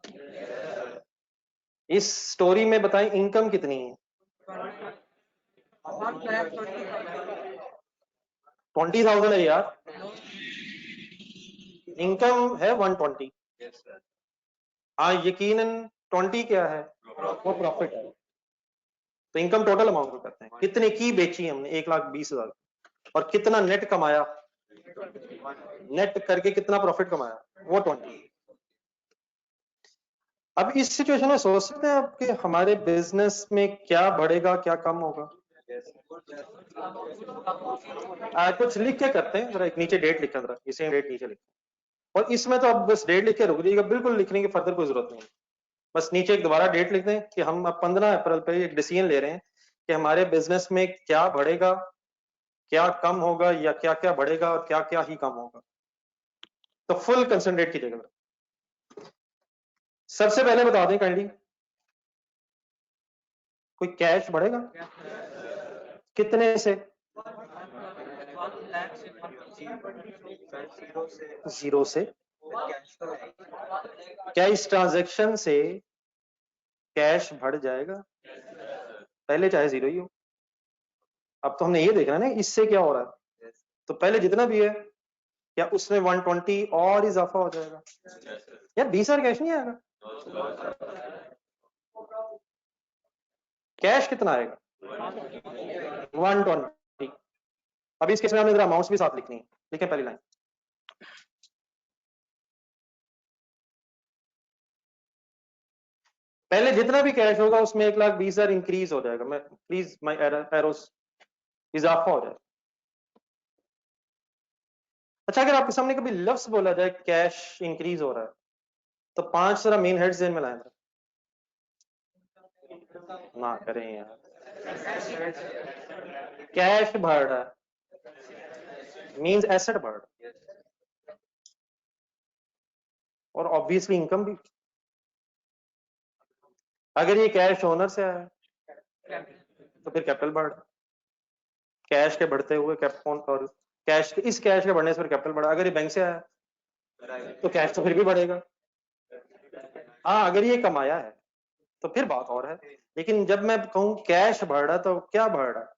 इस स्टोरी में बताएं इनकम कितनी है? 20,000 है यार, इनकम है 120। हाँ यकीनन 20 क्या है? वो प्रॉफिट है। तो इनकम टोटल अमाउंट को कहते हैं। कितने की बेची हमने? 1,20,000। और कितना नेट कमाया? नेट करके कितना प्रॉफिट कमाया? वो 20। अब इस सिचुएशन में सोच सकते हैं आप कि हमारे बिजनेस में क्या बढ़ेगा क्या कम होगा? कुछ लिख के करते हैं जरा, एक नीचे डेट लिखा जरा, इसे डेट नीचे लिखा। और इसमें तो अब बस डेट लिख के रुक जाइएगा, बिल्कुल लिखने की फर्दर कोई जरूरत नहीं। बस नीचे एक दोबारा डेट लिख दें कि हम अब 15 अप्रैल पे एक डिसीजन ले रहे हैं कि हमारे बिजनेस में क्या बढ़ेगा क्या कम होगा, या क्या क्या बढ़ेगा और क्या क्या ही कम होगा। तो फुल कंसंट्रेट कीजिएगा। सबसे पहले बता दें काइंडली, कोई कैश बढ़ेगा कितने से? 0 से। क्या इस ट्रांजैक्शन से कैश बढ़ जाएगा? पहले चाहे 0 ही हो। अब तो हमने ये देखना है ना इससे क्या हो रहा है। तो पहले जितना भी है क्या उसमें 120 और इजाफा हो जाएगा? यार 20,000 कैश नहीं आएगा। कैश कितना आएगा? 120। अब इस केस में हमने अमाउंट्स भी साथ लिखनी है। लिखें पहली लाइन, पहले जितना भी कैश होगा उसमें 1,20,000 इंक्रीज हो जाएगा। मैं प्लीज माय एरोस, इजाफा हो जाएगा। अच्छा अगर आपके सामने कभी लफ्ज बोला जाए कैश इंक्रीज हो रहा है, तो 5 जरा मेन हेड्स में लाएं ना करें यार। कैश बढ़ रहा है मींस एसेट बढ़ रहा है, और ऑब्वियसली इनकम भी। अगर ये कैश ओनर से आया तो फिर कैपिटल बढ़ रहा है। कैश के बढ़ते हुए कैपिटल, और कैश इस कैश के बढ़ने से फिर कैपिटल बढ़ा। अगर ये बैंक से आया तो कैश तो फिर भी बढ़ेगा। हाँ अगर ये कमाया है तो फिर बात और है। लेकिन जब मैं कहूं कैश बढ़ रहा तो क्या बढ़ रहा है?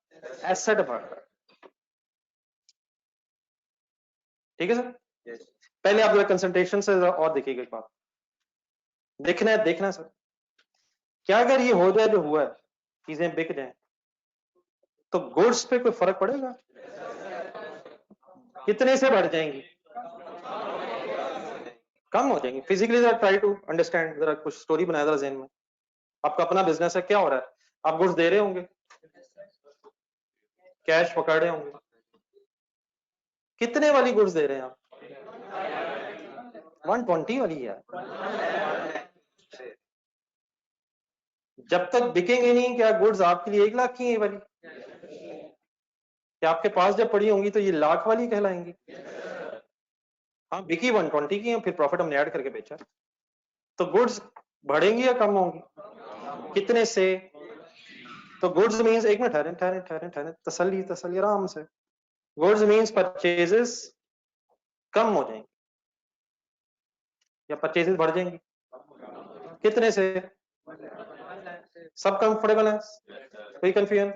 एसेट बढ़ रहा है। ठीक है सर। पहले आप जरा कंसंट्रेशन से और देखिएगा एक बात, देखना है सर। क्या अगर ये हो जाए जो हुआ है, चीजें बिक जाए, तो गुड्स पे कोई फर्क पड़ेगा? कितने से बढ़ जाएंगी? कम हो जाएंगी। फिजिकली जरा ट्राई टू अंडरस्टैंड, जरा कुछ स्टोरी बनाया जरा ज़हन में। आपका अपना बिजनेस है, क्या हो रहा है? आप गुड्स दे रहे होंगे, कैश पकड़ रहे होंगे। कितने वाली गुड्स दे रहे हैं आप? 120 वाली है। जब तक बिकेंगे नहीं, क्या गुड्स आपके लिए 1 लाख की है वाली? क्या आपके पास जब पड़ी होंगी तो ये लाख वाली कहलाएंगी? हाँ बिकी 120 की है, फिर प्रॉफिट हमने ऐड करके बेचा। तो गुड्स बढ़ेंगी या कम होंगी? कितने से? तो गुड्स मींस, एक मिनट ठहरे ठहरे ठहरे ठहरे, तसल्ली तसल्ली आराम से। गुड्स मींस परचेजेस कम हो जाएंगे या परचेजेस बढ़ जाएंगी? कितने से? सब कंफर्टेबल है? कोई कंफ्यूजन?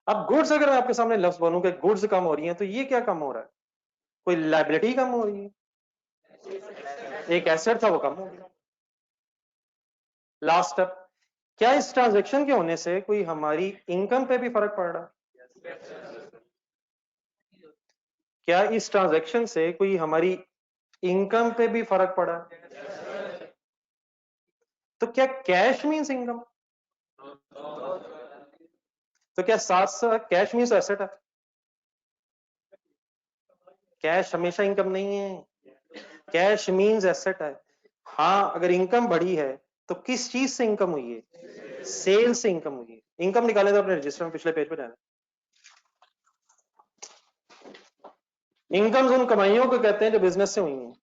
अब गुड्स, अगर मैं आपके सामने लफ्ज बोलूं कि गुड्स कम हो रही हैं, तो ये क्या कम हो रहा है? कोई लाइबिलिटी कम हो रही है? एक एसेट था वो कम हो गया। लास्ट स्टेप, क्या इस ट्रांजैक्शन के होने से कोई हमारी इनकम पे भी फर्क पड़ रहा है? क्या इस ट्रांजैक्शन से कोई हमारी इनकम पे भी फर्क पड़ा? तो क्या कैश मींस इनकम? तो क्या साथ साथ कैश मींस एसेट है? कैश हमेशा इनकम नहीं है, कैश मींस एसेट है। हाँ, अगर इनकम बढ़ी है तो किस चीज से इनकम हुई है? सेल से इनकम हुई है। इनकम निकाले तो अपने रजिस्टर में पिछले पेज पे जाना। इनकम उन कमाइयों को कहते हैं जो बिजनेस से हुई हैं।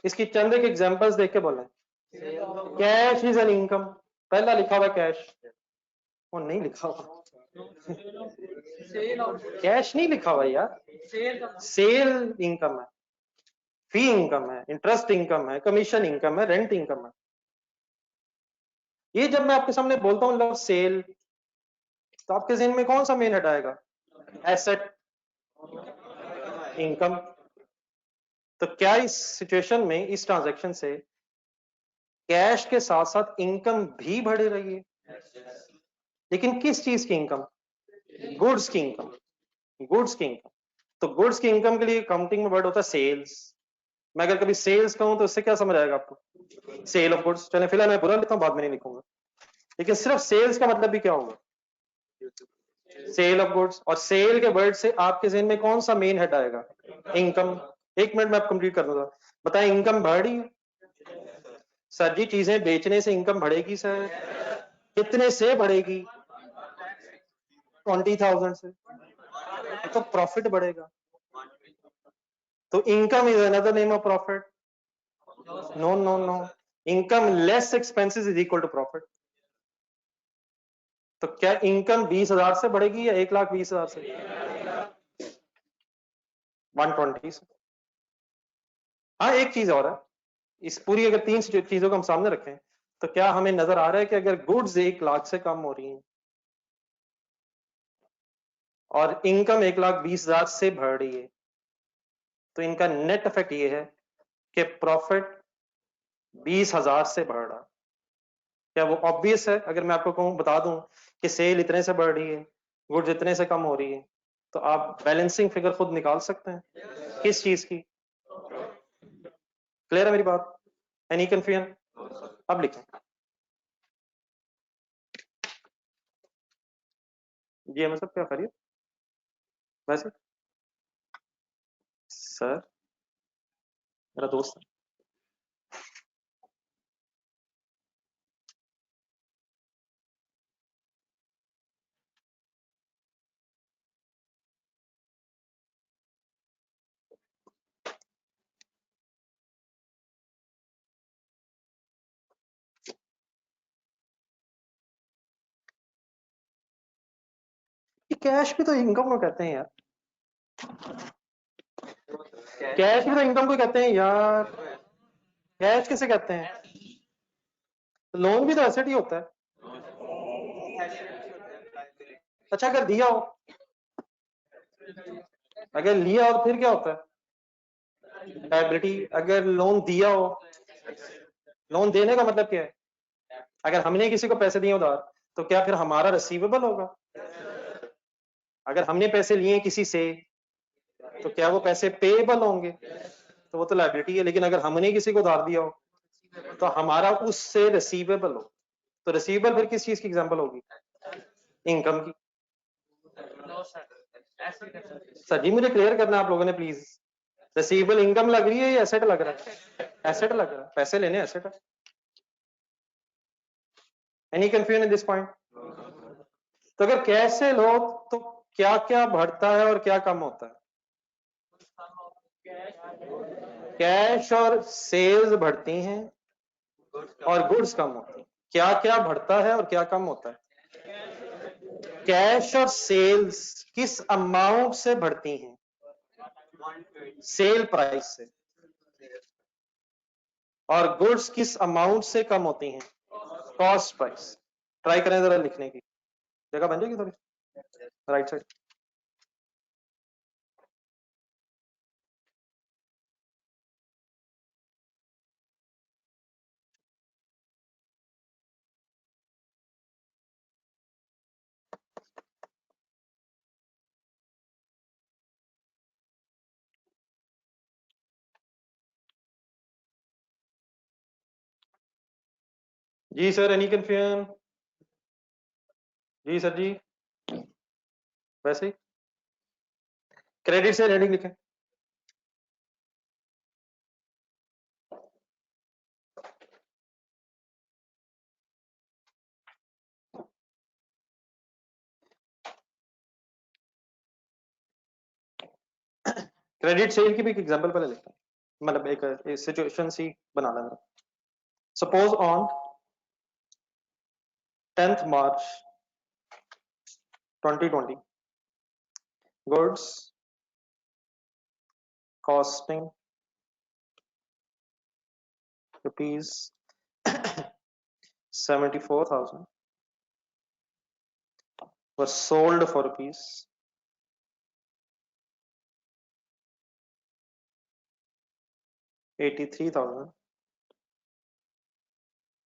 इसकी चंद एक एग्जांपल्स देख के बोले। कैश इज एन इनकम, पहला लिखा हुआ कैश, वो नहीं लिखा हुआ, कैश नहीं लिखा हुआ यार, सेल इनकम है, फी इनकम है, इंटरेस्ट इनकम है, कमीशन इनकम है, रेंट इनकम है। ये जब मैं आपके सामने बोलता हूं लव सेल, तो आपके जहन में कौन सा मेन हेड आएगा? Asset, income. तो क्या इस सिचुएशन में, इस ट्रांजैक्शन से कैश के साथ साथ इनकम भी बढ़ रही है? लेकिन किस चीज की इनकम? गुड्स की इनकम, गुड्स की इनकम। तो गुड्स की इनकम के लिए काउंटिंग में वर्ड होता है सेल्स। मैं अगर कभी सेल्स कहूं तो इससे क्या समझ आएगा आपको? Sale of goods. चले फिलहाल मैं बुरा लिखता हूं, बाद में नहीं लिखूंगा, लेकिन सिर्फ सेल्स का मतलब भी क्या होगा? Sale of goods. और सेल के वर्ड से आपके जहन में कौन सा मेन हेड आएगा? इनकम। एक मिनट में आप कंप्लीट कर दूंगा। बताएं, इनकम बढ़ रही है? सर जी, चीजें बेचने से इनकम बढ़ेगी सर। कितने से बढ़ेगी? 20,000 से। तो प्रॉफिट बढ़ेगा। तो income is another name of profit? No no no, income less expenses is equal to profit. तो क्या इनकम 20,000 से बढ़ेगी या 1,20,000 से? 120 से। हाँ, एक चीज और है, इस पूरी अगर तीन चीजों को हम सामने रखें तो क्या हमें नजर आ रहा है कि अगर गुड्स 1,00,000 से कम हो रही हैं और इनकम 1,20,000 से बढ़ रही है, तो इनका नेट इफेक्ट ये है कि प्रॉफिट 20,000 से बढ़ रहा। क्या वो ऑब्वियस है? अगर मैं आपको कहूं, बता दूं कि सेल इतने से बढ़ रही है, गुड्स इतने से कम हो रही है, तो आप बैलेंसिंग फिगर खुद निकाल सकते हैं किस चीज की। क्लियर है मेरी बात? Any confusion? अब लिखें। जी मतलब क्या करिए वैसे? सर, मेरा दोस्त है। कैश भी तो इनकम को कहते हैं यार, कैश भी तो इनकम को कहते हैं यार। कैश किसे कहते हैं? लोन भी तो एसेट ही होता है। अच्छा, अगर दिया हो, अगर लिया हो फिर क्या होता है? लायबिलिटी। अगर लोन दिया हो, लोन देने का मतलब क्या है? अगर हमने किसी को पैसे दिए उधार, तो क्या फिर हमारा रिसीवेबल होगा? अगर हमने पैसे लिए किसी से, तो क्या वो पैसे पेएबल होंगे? तो वो तो लायबिलिटी है। लेकिन अगर हमने किसी को उधार दिया हो तो हमारा उससे रिसीवेबल हो, तो रिसीवेबल फिर किस चीज की एग्जांपल होगी? इनकम की। सर जी, मुझे क्लियर करना आप लोगों ने प्लीज। रिसीवेबल इनकम लग रही है या एसेट लग रहा है? एसेट लग रहा है, पैसे लेने एसेट है। Any confusion in this point? तो अगर कैश से लो तो क्या क्या बढ़ता है और क्या कम होता है? कैश और सेल्स बढ़ती हैं और गुड्स कम होती हैं। क्या क्या बढ़ता है और क्या कम होता है? कैश और सेल्स किस अमाउंट से बढ़ती हैं? सेल प्राइस से। और गुड्स किस अमाउंट से कम होती हैं? Cost price. ट्राई करें जरा लिखने की, जगह बन जाएगी थोड़ी राइट साइड। जी सर, एनी कंफ्यूजन? जी सर जी, वैसे ही क्रेडिट से हेडिंग लिखें। क्रेडिट सेल की भी एक एग्जांपल पहले लेते हैं, मतलब एक सिचुएशन सी बना लेना। Suppose on 10th March 2020 goods costing rupees 74,000 were sold for rupees 83,000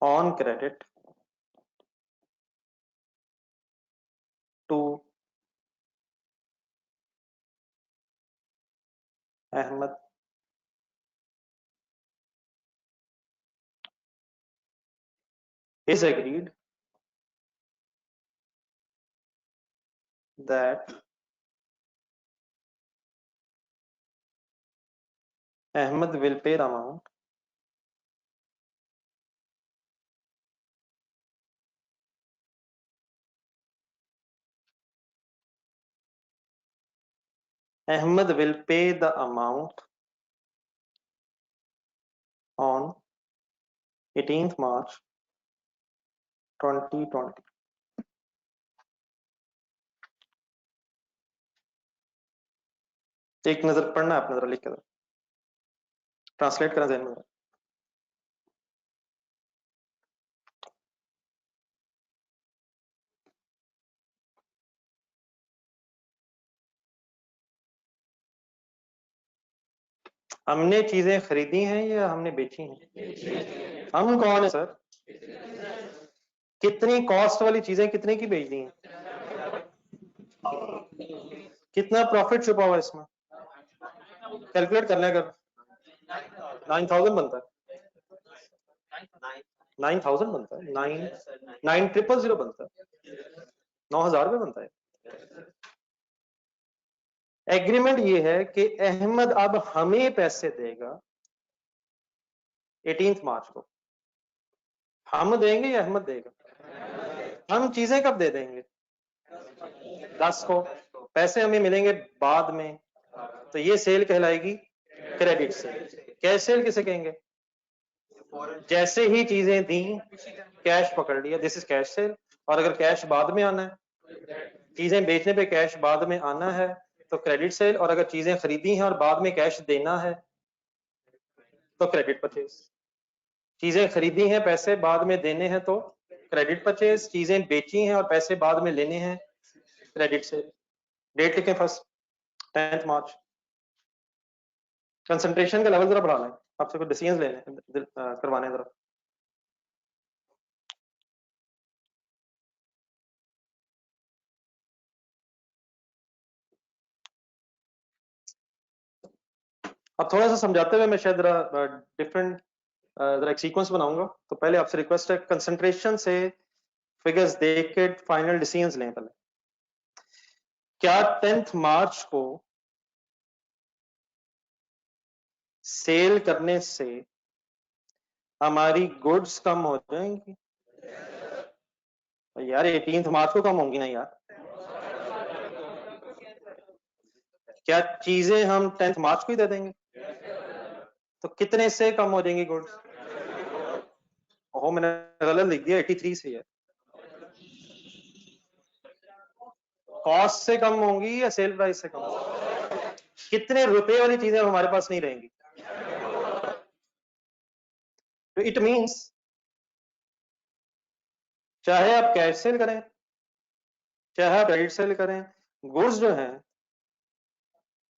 on credit to Ahmed is agreed that Ahmed will pay the amount Ahmed will pay the amount on 18th March 2020। एक नजर पढ़ना आप नजर लिख के translate करना जहन में। हमने चीजें खरीदी हैं या हमने बेची हैं? हम कौन है सर? कितनी कॉस्ट वाली चीजें कितने की बेच दी हैं? कितना प्रॉफिट छुपा हुआ है इसमें? कैलकुलेट करने का 9,000 बनता है, 9,000 बनता है, 9,000 बनता है, 9,000 रुपये बनता है। एग्रीमेंट ये है कि अहमद अब हमें पैसे देगा 18th मार्च को। हम देंगे या अहमद देगा? हम चीजें कब दे देंगे? 10 को। पैसे हमें मिलेंगे बाद में, तो ये सेल कहलाएगी क्रेडिट सेल। कैश सेल किसे कहेंगे? जैसे ही चीजें दी कैश पकड़ लिया, दिस इज कैश सेल। और अगर कैश बाद में आना है, चीजें बेचने पे कैश बाद में आना है तो क्रेडिट सेल। और अगर चीजें खरीदी हैं और बाद में कैश देना है तो क्रेडिट परचेज। चीजें खरीदी हैं, पैसे बाद में देने हैं तो क्रेडिट परचेज। चीजें बेची हैं और पैसे बाद में लेने हैं, क्रेडिट सेल। डेट लिखें फर्स्ट 10th मार्च। कंसंट्रेशन का लेवल जरा बढ़ा लें, आपसे कुछ डिसीजन लेने करवाने जरा। अब थोड़ा सा समझाते हुए मैं शायद जरा डिफरेंट जरा एक सीक्वेंस बनाऊंगा। तो पहले आपसे रिक्वेस्ट है कंसंट्रेशन से फिगर्स देख के फाइनल डिसीजंस लें पहले। क्या 10th मार्च को सेल करने से हमारी गुड्स कम हो जाएंगी? यार 18th मार्च को कम होंगी ना यार। क्या चीजें हम 10th मार्च को ही दे देंगे? तो कितने से कम हो जाएंगी गुड्स? ओहो मैंने गलत लिख दिया, 83 से है। कॉस्ट से कम होंगी या सेल प्राइस से कम होंगी? कितने रुपए वाली चीजें हमारे पास नहीं रहेंगी? तो इट मींस चाहे आप कैश सेल करें चाहे आप क्रेडिट सेल करें, गुड्स जो हैं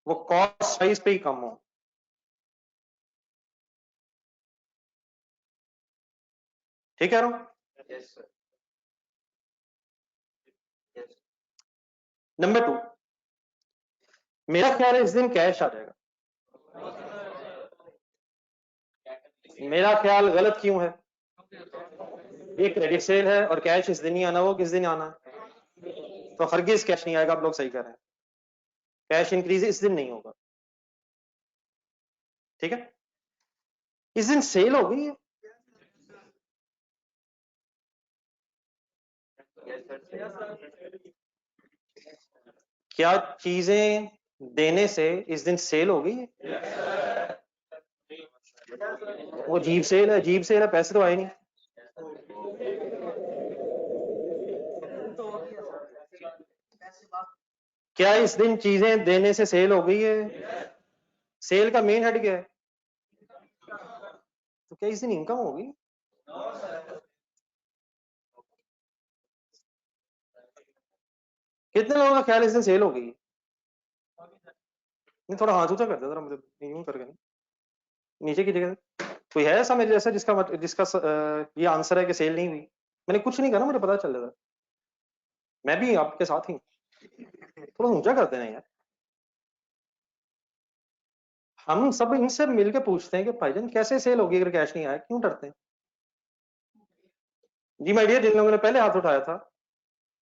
वो कॉस्ट प्राइस पे ही कम हो। ठीक है नंबर 2, मेरा ख्याल है इस दिन कैश आ जाएगा। मेरा ख्याल गलत क्यों है? ये क्रेडिट सेल है और कैश इस दिन ही आना, वो किस दिन आना है? तो हरगिज कैश नहीं आएगा, आप लोग सही कह रहे हैं। कैश इंक्रीज इस दिन नहीं होगा। ठीक है, इस दिन सेल हो गई है। क्या चीजें देने से इस दिन सेल हो गई। वो अजीब सेल है, अजीब सेल है, पैसे तो आए नहीं। क्या इस दिन चीजें देने से सेल हो गई है? सेल का मेन हेड क्या है? तो क्या इस दिन इनकम होगी? कितने लोगों का ख्याल इस दिन सेल हो गई? नहीं, थोड़ा हाथ ऊंचा कर दे जरा, मुझे यूं करके नहीं, नीचे की जगह। कोई है ऐसा मेरे जैसा जिसका ये आंसर है कि सेल नहीं हुई? मैंने कुछ नहीं कहा ना, मुझे पता चल जाता। मैं भी आपके साथ ही। थोड़ा ऊंचा कर देना यार। हम सब इनसे मिलके पूछते हैं कि भाईजान कैसे सेल होगी अगर कैश नहीं आया, क्यों डरते हैं? जी माय डियर, जिन लोगों ने पहले हाथ उठाया था,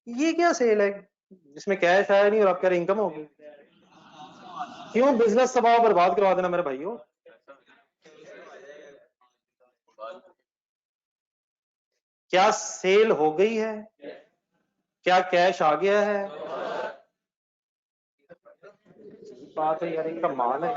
ये क्या सेल है जिसमें कैश आया नहीं और आप कह रहे इनकम होगी? क्यों बिजनेस तबाह बर्बाद करवा देना मेरे भाइयों? क्या सेल हो गई है? क्या कैश आ गया है? बात है यार, इनका माल है।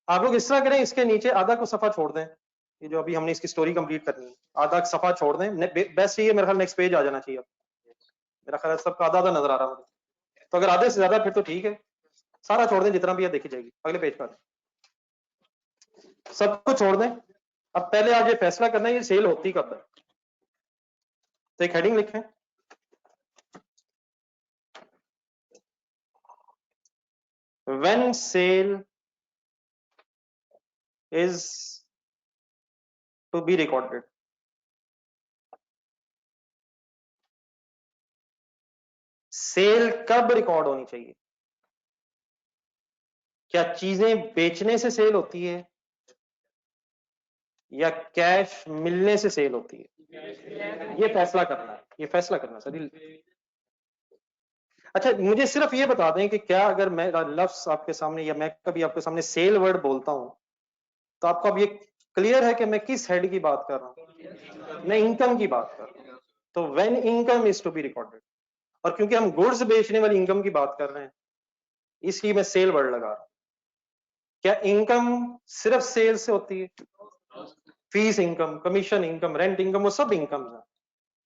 आप लोग इस तरह करें, इसके नीचे आधा को सफा छोड़ दें। ये जो अभी हमने इसकी स्टोरी कंप्लीट करनी है, आधा सफा छोड़ दें। बेस्ट ये मेरे ख्याल नेक्स्ट पेज आ जाना चाहिए। मेरा ख्याल सबका आधा आधा नजर आ रहा मुझे, तो अगर आधे से ज्यादा फिर तो ठीक है, सारा छोड़ दें, जितना भी है देखी जाएगी। अगले पेज पर सब कुछ छोड़ दें। अब पहले आज ये फैसला करना है ये सेल होती कब है। तो एक हेडिंग लिखें, when sale is to be recorded. Sale कब रिकॉर्ड होनी चाहिए? क्या चीजें बेचने से सेल होती है या कैश मिलने से सेल होती है? ये फैसला करना है, ये फैसला करना सर। अच्छा, मुझे सिर्फ ये बता दें कि क्या अगर मैं लफ्ज आपके सामने या मैं कभी आपके सामने सेल वर्ड बोलता हूं, तो आपको अब ये क्लियर है कि मैं किस हेड की बात कर रहा हूं? मैं इनकम की बात कर रहा हूं। तो when income is to be recorded, और क्योंकि हम गुड्स बेचने वाली इनकम की बात कर रहे हैं, इसलिए मैं सेल वर्ड लगा रहा हूं। क्या इनकम सिर्फ सेल से होती है? Fees income, commission income, rent income, वो सब इनकम है।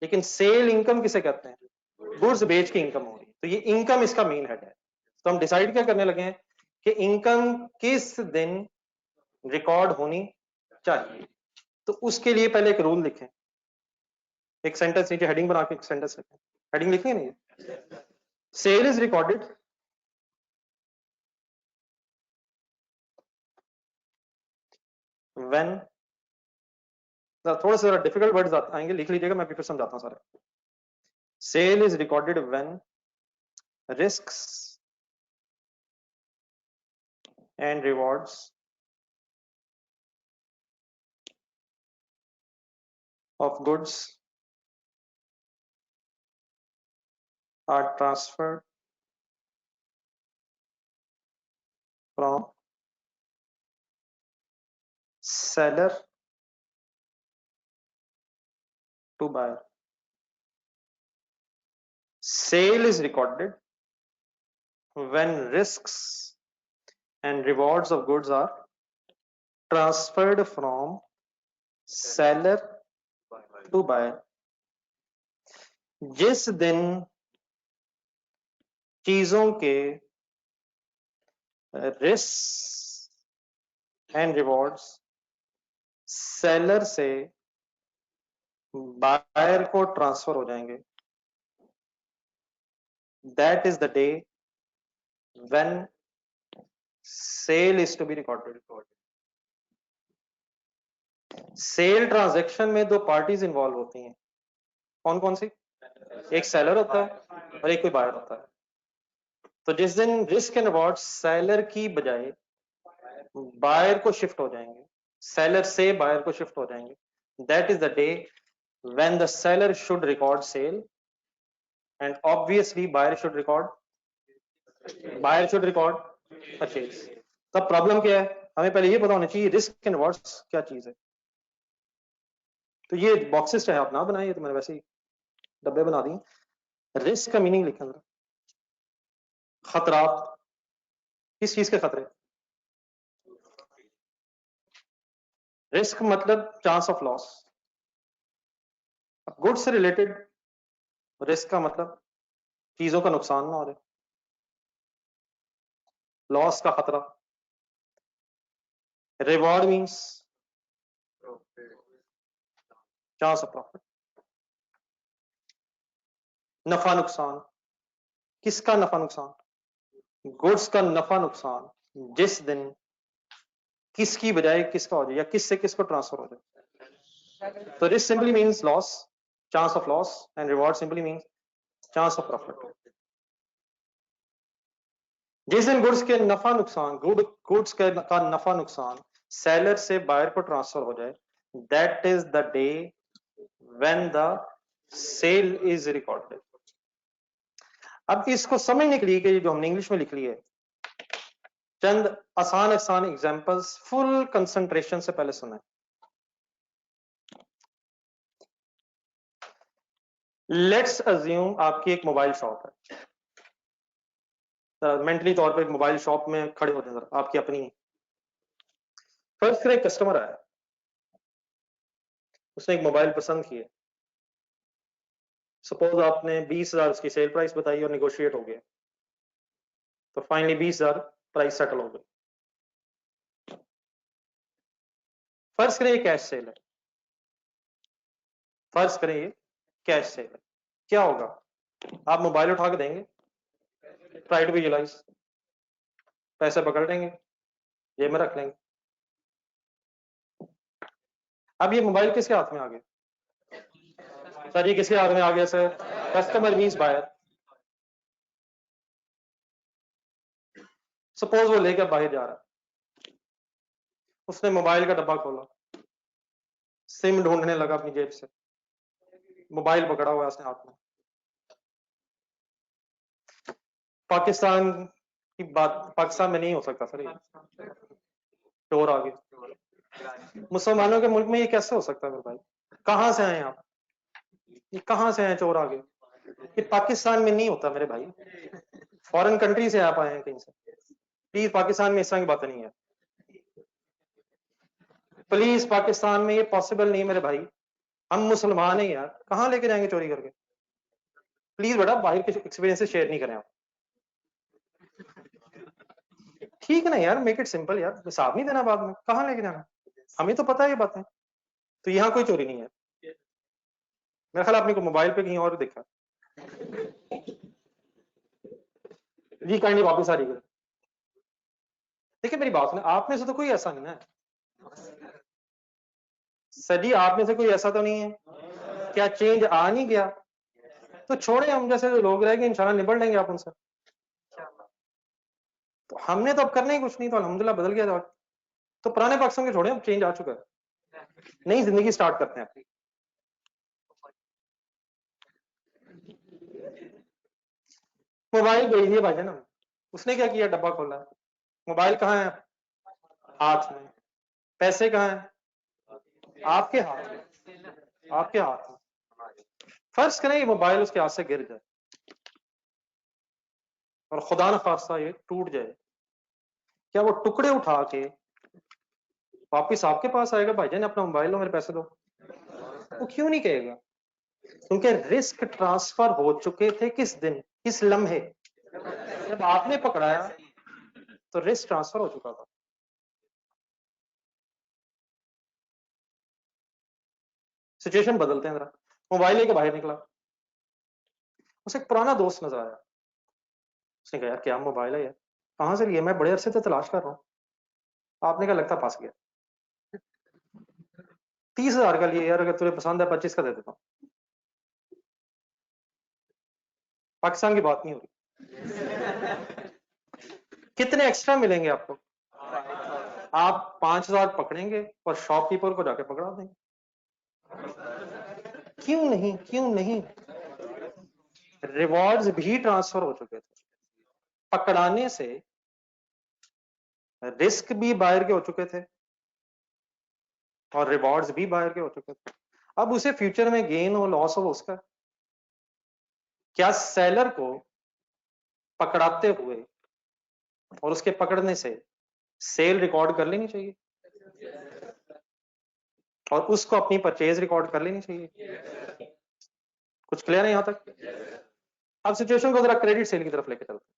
लेकिन सेल इनकम किसे कहते हैं? गुड्स बेच के इनकम हो रही है, तो ये इनकम इसका मेन हेड है। तो हम डिसाइड क्या करने लगे हैं कि इनकम किस दिन रिकॉर्ड होनी चाहिए। तो उसके लिए पहले एक रूल लिखें, एक सेंटेंस नीचे हेडिंग बना के एक सेंटेंस लिखें। हेडिंग लिखेंगे नहीं? सेल इज रिकॉर्डेड व्हेन, थोड़ा सा डिफिकल्ट वर्ड्स आएंगे, लिख लीजिएगा, मैं फिर समझाता हूँ सारे। Sale is recorded when risks and rewards of goods are transferred from seller to buyer. Sale is recorded when risks and rewards of goods are transferred from seller to buyer. जिस दिन चीजों के रिस्क एंड रिवॉर्ड्स सेलर से buyer को transfer हो जाएंगे, that is the day when sale is to be recorded. Sale transaction में दो पार्टीज इंवॉल्व होती हैं। कौन कौन सी? एक सेलर होता है और एक कोई बायर होता है। तो जिस दिन रिस्क एंड रिवॉर्ड सेलर की बजाय बायर को शिफ्ट हो जाएंगे, सेलर से बायर को शिफ्ट हो जाएंगे, that is the day when the seller should record sale and obviously buyer should record purchase. तब प्रॉब्लम क्या है? हमें पहले ये पता होना चाहिए रिस्क एंड रिवॉर्ड्स क्या चीज है। तो ये बॉक्सेस चाहे आप ना बनाए, तो मैंने वैसे ही डब्बे बना दिए। रिस्क का मीनिंग लिखा जरा, खतरात, किस चीज के खतरे? रिस्क मतलब चांस ऑफ लॉस। गुड्स से रिलेटेड रिस्क का मतलब चीजों का नुकसान ना हो जाए, लॉस का खतरा। Reward means chance of profit. नफा नुकसान, किसका नफा नुकसान? गुड्स का नफा नुकसान जिस दिन किसकी बजाय किसका हो जाए या किससे किसको ट्रांसफर हो जाए। तो risk simply means loss, chance of loss, and reward simply means chance of profit. जिस दिन गुड्स के नफा नुकसान गुड्स का नफा नुकसान सेलर से बायर को ट्रांसफर हो जाए, that is the day when the sale is recorded. अब इसको समझने के लिए कि जो हमने इंग्लिश में लिख ली है, चंद आसान आसान एग्जांपल्स फुल कंसंट्रेशन से पहले सुना। लेट्स अज्यूम आपकी एक मोबाइल शॉप है, मेंटली तौर पे एक मोबाइल शॉप में खड़े होते हैं, आपकी अपनी। फर्स्ट एक कस्टमर आया, उसने एक मोबाइल पसंद की है। सपोज आपने 20,000 उसकी सेल प्राइस बताई और निगोशिएट हो गया, तो फाइनली 20,000 प्राइस सेटल हो गई। फर्ज करें ये कैश सेल है, फर्ज करें ये कैश सेल है। क्या होगा? आप मोबाइल उठा के देंगे, ट्राई टू विजुअलाइज, पैसे पकड़ लेंगे, जेब में रख लेंगे। अब ये मोबाइल किसके हाथ में आ गया? सर ये किसके हाथ में आ गया sir? Customer means buyer. Suppose वो लेकर बाहर जा रहा है, उसने मोबाइल का डब्बा खोला, सिम ढूंढने लगा अपनी जेब से, मोबाइल पकड़ा हुआ है उसने हाथ में। पाकिस्तान की बात, पाकिस्तान में नहीं हो सकता सर, ये चोर आ गए। मुसलमानों के मुल्क में ये कैसे हो सकता है मेरे भाई? कहां से आए आप? ये कहां से आए चोर आ गए? ये पाकिस्तान में नहीं होता मेरे भाई, फॉरेन कंट्री से आप आए हैं कहीं से। प्लीज पाकिस्तान में इस तरह की बातें नहीं है, प्लीज पाकिस्तान में ये पॉसिबल नहीं है मेरे भाई। हम मुसलमान हैं यार, कहां लेके जाएंगे चोरी करके? प्लीज बेटा बाहर के एक्सपीरियंस शेयर नहीं करें आप। ठीक है ना यार, मेक इट सिंपल यार, हिसाब नहीं देना बाद में, कहां लेके जाना? हमें तो पता है ये बातें। तो यहाँ कोई चोरी नहीं है मेरा ख्याल, आपने को मोबाइल पे कहीं और देखा। जी काइंडली वापस आ रही है। देखिए मेरी बात सुने, आप में से तो कोई ऐसा नहीं है सर जी, आप में से कोई ऐसा तो नहीं है। क्या चेंज आ नहीं गया? तो छोड़े, हम जैसे जो लोग रहेंगे इंशाल्लाह निबड़ लेंगे आप उनसे। तो हमने तो अब करना ही कुछ नहीं, तो अल्हम्दुलिल्लाह बदल गया था। तो पुराने पाकिस्तान के छोड़े, अब चेंज आ चुका है, नई जिंदगी स्टार्ट करते हैं अपनी। मोबाइल भेज दिया भाई ना, उसने क्या किया? डब्बा खोला, मोबाइल कहाँ है? हाथ में। पैसे कहाँ है? आपके हाथ में, आपके हाथ में। फर्ज करें ये मोबाइल उसके हाथ से गिर जाए और खुदा न खास्ता ये टूट जाए, क्या वो टुकड़े उठा के वापिस आपके पास आएगा? भाईजान अपना मोबाइल लो, मेरे पैसे दो? वो क्यों नहीं कहेगा? क्योंकि रिस्क ट्रांसफर हो चुके थे किस दिन, किस लम्हे? जब आपने पकड़ाया तो रिस्क ट्रांसफर हो चुका था। सिचुएशन बदलते हैं जरा। मोबाइल लेके बाहर निकला, उसे एक पुराना दोस्त नजर आया। उसने कहा यार क्या मोबाइल है यार, कहां से लिया? मैं बड़े अरसे से तलाश कर रहा हूँ। आपने कहा लगता फंस गया। 30,000 का लिए यार, अगर तुझे पसंद है 25 का दे देता हूँ। पाकिस्तान की बात नहीं हो रही। कितने एक्स्ट्रा मिलेंगे आपको? आप 5,000 पकड़ेंगे और शॉपकीपर को जाके पकड़ा देंगे। क्यों नहीं, क्यों नहीं? रिवॉर्ड्स भी ट्रांसफर हो चुके थे, पकड़ाने से रिस्क भी बाहर के हो चुके थे और रिवॉर्ड्स भी बाहर के हो चुके थे। अब उसे फ्यूचर में गेन हो लॉस हो उसका क्या? सेलर को पकड़ाते हुए और उसके पकड़ने से सेल रिकॉर्ड कर लेनी चाहिए और उसको अपनी परचेज रिकॉर्ड कर लेनी चाहिए। कुछ क्लियर है यहां तक? अब सिचुएशन को जरा क्रेडिट सेल की तरफ लेके चलते हैं।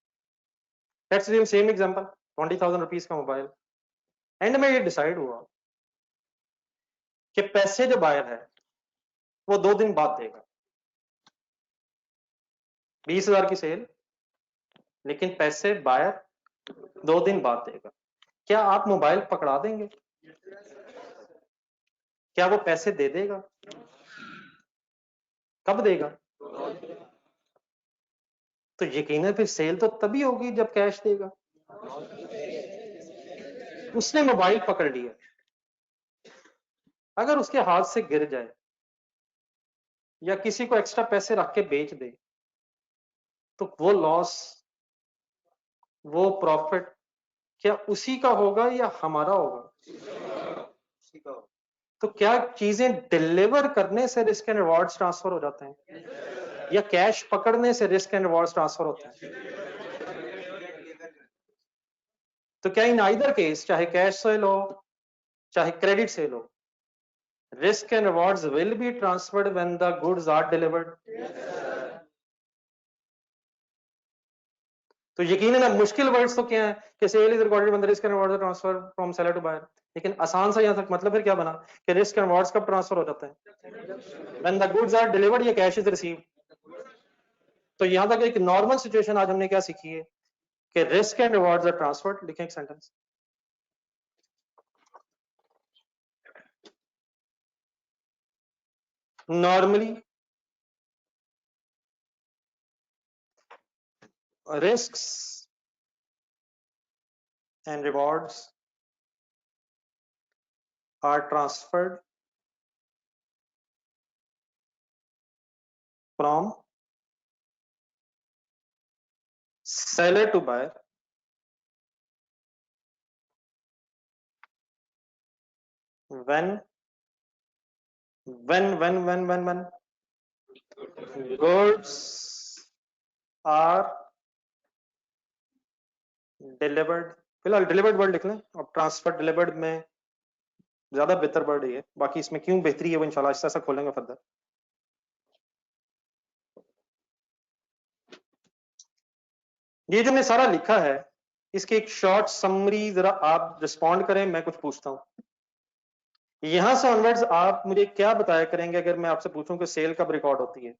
Let's leave same example, 20,000 rupees का मोबाइल। एंड में ये डिसाइड हुआ कि पैसे जो बायर है वो 2 दिन बाद देगा। 20,000 की सेल, लेकिन पैसे बायर 2 दिन बाद देगा। क्या आप मोबाइल पकड़ा देंगे? क्या वो पैसे दे देगा? कब देगा? तो यकीनन फिर सेल तो तभी होगी जब कैश देगा। उसने मोबाइल पकड़ लिया, अगर उसके हाथ से गिर जाए या किसी को एक्स्ट्रा पैसे रख के बेच दे, तो वो लॉस, वो प्रॉफिट क्या उसी का होगा या हमारा होगा? तो क्या चीजें डिलीवर करने से रिस्क एंड रिवॉर्ड्स ट्रांसफर हो जाते हैं या कैश पकड़ने से रिस्क एंड रिवॉर्ड्स ट्रांसफर होते हैं? तो क्या इन आइदर केस, चाहे कैश सेल हो चाहे क्रेडिट सेल हो, risk and rewards will be transferred when the goods are delivered? तो यकीनन अब मुश्किल वर्ड्स तो क्या है कि sale is recorded when the risk and rewards are transfer from seller to buyer, लेकिन आसान सा यहां तक मतलब फिर क्या बना कि रिस्क एंड रिवॉर्ड्स कब ट्रांसफर हो जाता है? When the goods are delivered या कैश इज रिसीव्ड। तो यहां तक एक नॉर्मल सिचुएशन आज हमने क्या सीखी है कि risk and rewards are transferred. लिखें एक sentence, normally risks and rewards are transferred from seller to buyer when goods are delivered। फिलहाल डिलीवर्ड वर्ड लिख लें, अब ट्रांसफर डिलीवर्ड में ज्यादा बेहतर वर्ड है, बाकी इसमें क्यों बेहतरी है वो इंशाल्लाह ऐसा खोलेंगे फर्दर। ये जो मैंने सारा लिखा है इसकी एक शॉर्ट समरी जरा आप रिस्पॉन्ड करें, मैं कुछ पूछता हूं। यहां से ऑनवर्ड्स आप मुझे क्या बताया करेंगे अगर मैं आपसे पूछूं कि सेल कब रिकॉर्ड होती है?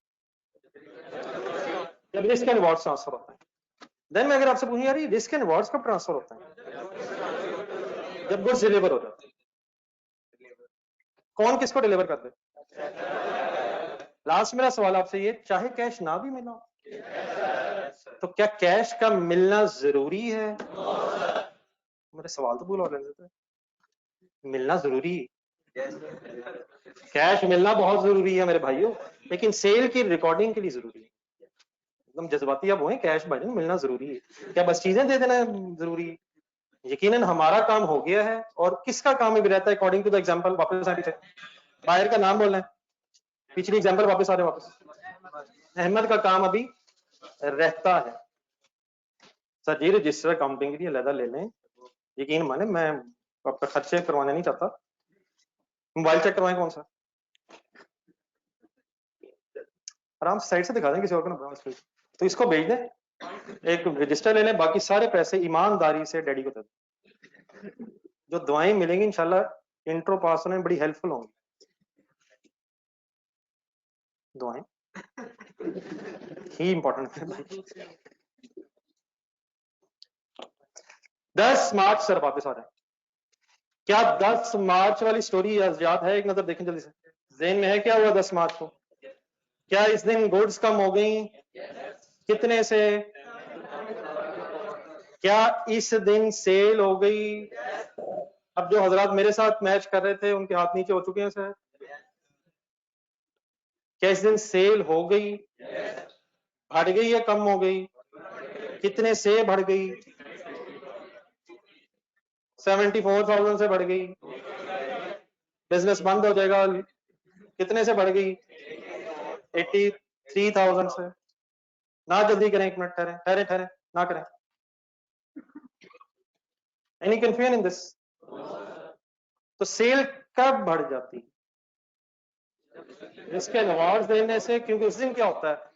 जब रिस्क एंड रिवॉर्ड्स ट्रांसफर होता है। देन मैं अगर आपसे पूछूं यार ये रिस्क एंड रिवॉर्ड्स कब ट्रांसफर होता है? जब गुड्स डिलीवर हो जाते हैं। कौन किसको डिलीवर कर दे? लास्ट मेरा सवाल आपसे ये, चाहे कैश ना भी मिला तो क्या कैश का मिलना जरूरी है? मेरे सवाल तो भूल लेने देते, मिलना जरूरी है, कैश मिलना बहुत जरूरी है मेरे भाइयों, लेकिन सेल की रिकॉर्डिंग के लिए जरूरी है। एकदम जज्बाती अब हुए, कैश भाई मिलना जरूरी है, क्या बस चीजें दे देना जरूरी है? यकीनन हमारा काम हो गया है, और किसका काम भी रहता है अकॉर्डिंग टू द एग्जांपल? वापस आ रहे, बायर का नाम बोलना है, पिछली एग्जांपल वापस आ रहे, वापस अहमद का काम अभी रहता है। सर जी रजिस्टर अकाउंटिंग के लिए अलग ले लें, यकीन माने मैं आपका खर्चे करवाने नहीं चाहता। मोबाइल चेक करवाएं कौन सा, आराम से साइड से दिखा दें किसी और को, तो इसको भेज दें, एक रजिस्टर ले लें, बाकी सारे पैसे ईमानदारी से डैडी को दे दें। जो दवाएं मिलेंगी इंशाल्लाह इंट्रो पास होने में बड़ी हेल्पफुल होंगी दवाएं, ही इंपॉर्टेंट है। 10 मार्च सर वापस आ रहे हैं, क्या 10 मार्च वाली स्टोरी याद है? एक नजर देखें जल्दी से, ज़हन में है क्या हुआ 10 मार्च को? क्या इस दिन गुड्स कम हो गई? कितने से? क्या इस दिन सेल हो गई? अब जो हजरात मेरे साथ मैच कर रहे थे उनके हाथ नीचे हो चुके हैं सर। क्या इस दिन सेल हो गई? बढ़ गई या कम हो गई? कितने से बढ़ गई? 74,000 से बढ़ गई। बिजनेस बंद हो जाएगा, कितने से बढ़ गई? 83,000 से। ना जल्दी करें, 1 मिनट ठहरे ठहरे ठहरे, ना करें। Any confusion in this? तो सेल कब बढ़ जाती है? रिस्क एंड रिवॉर्ड देने से, क्योंकि उस दिन क्या होता है,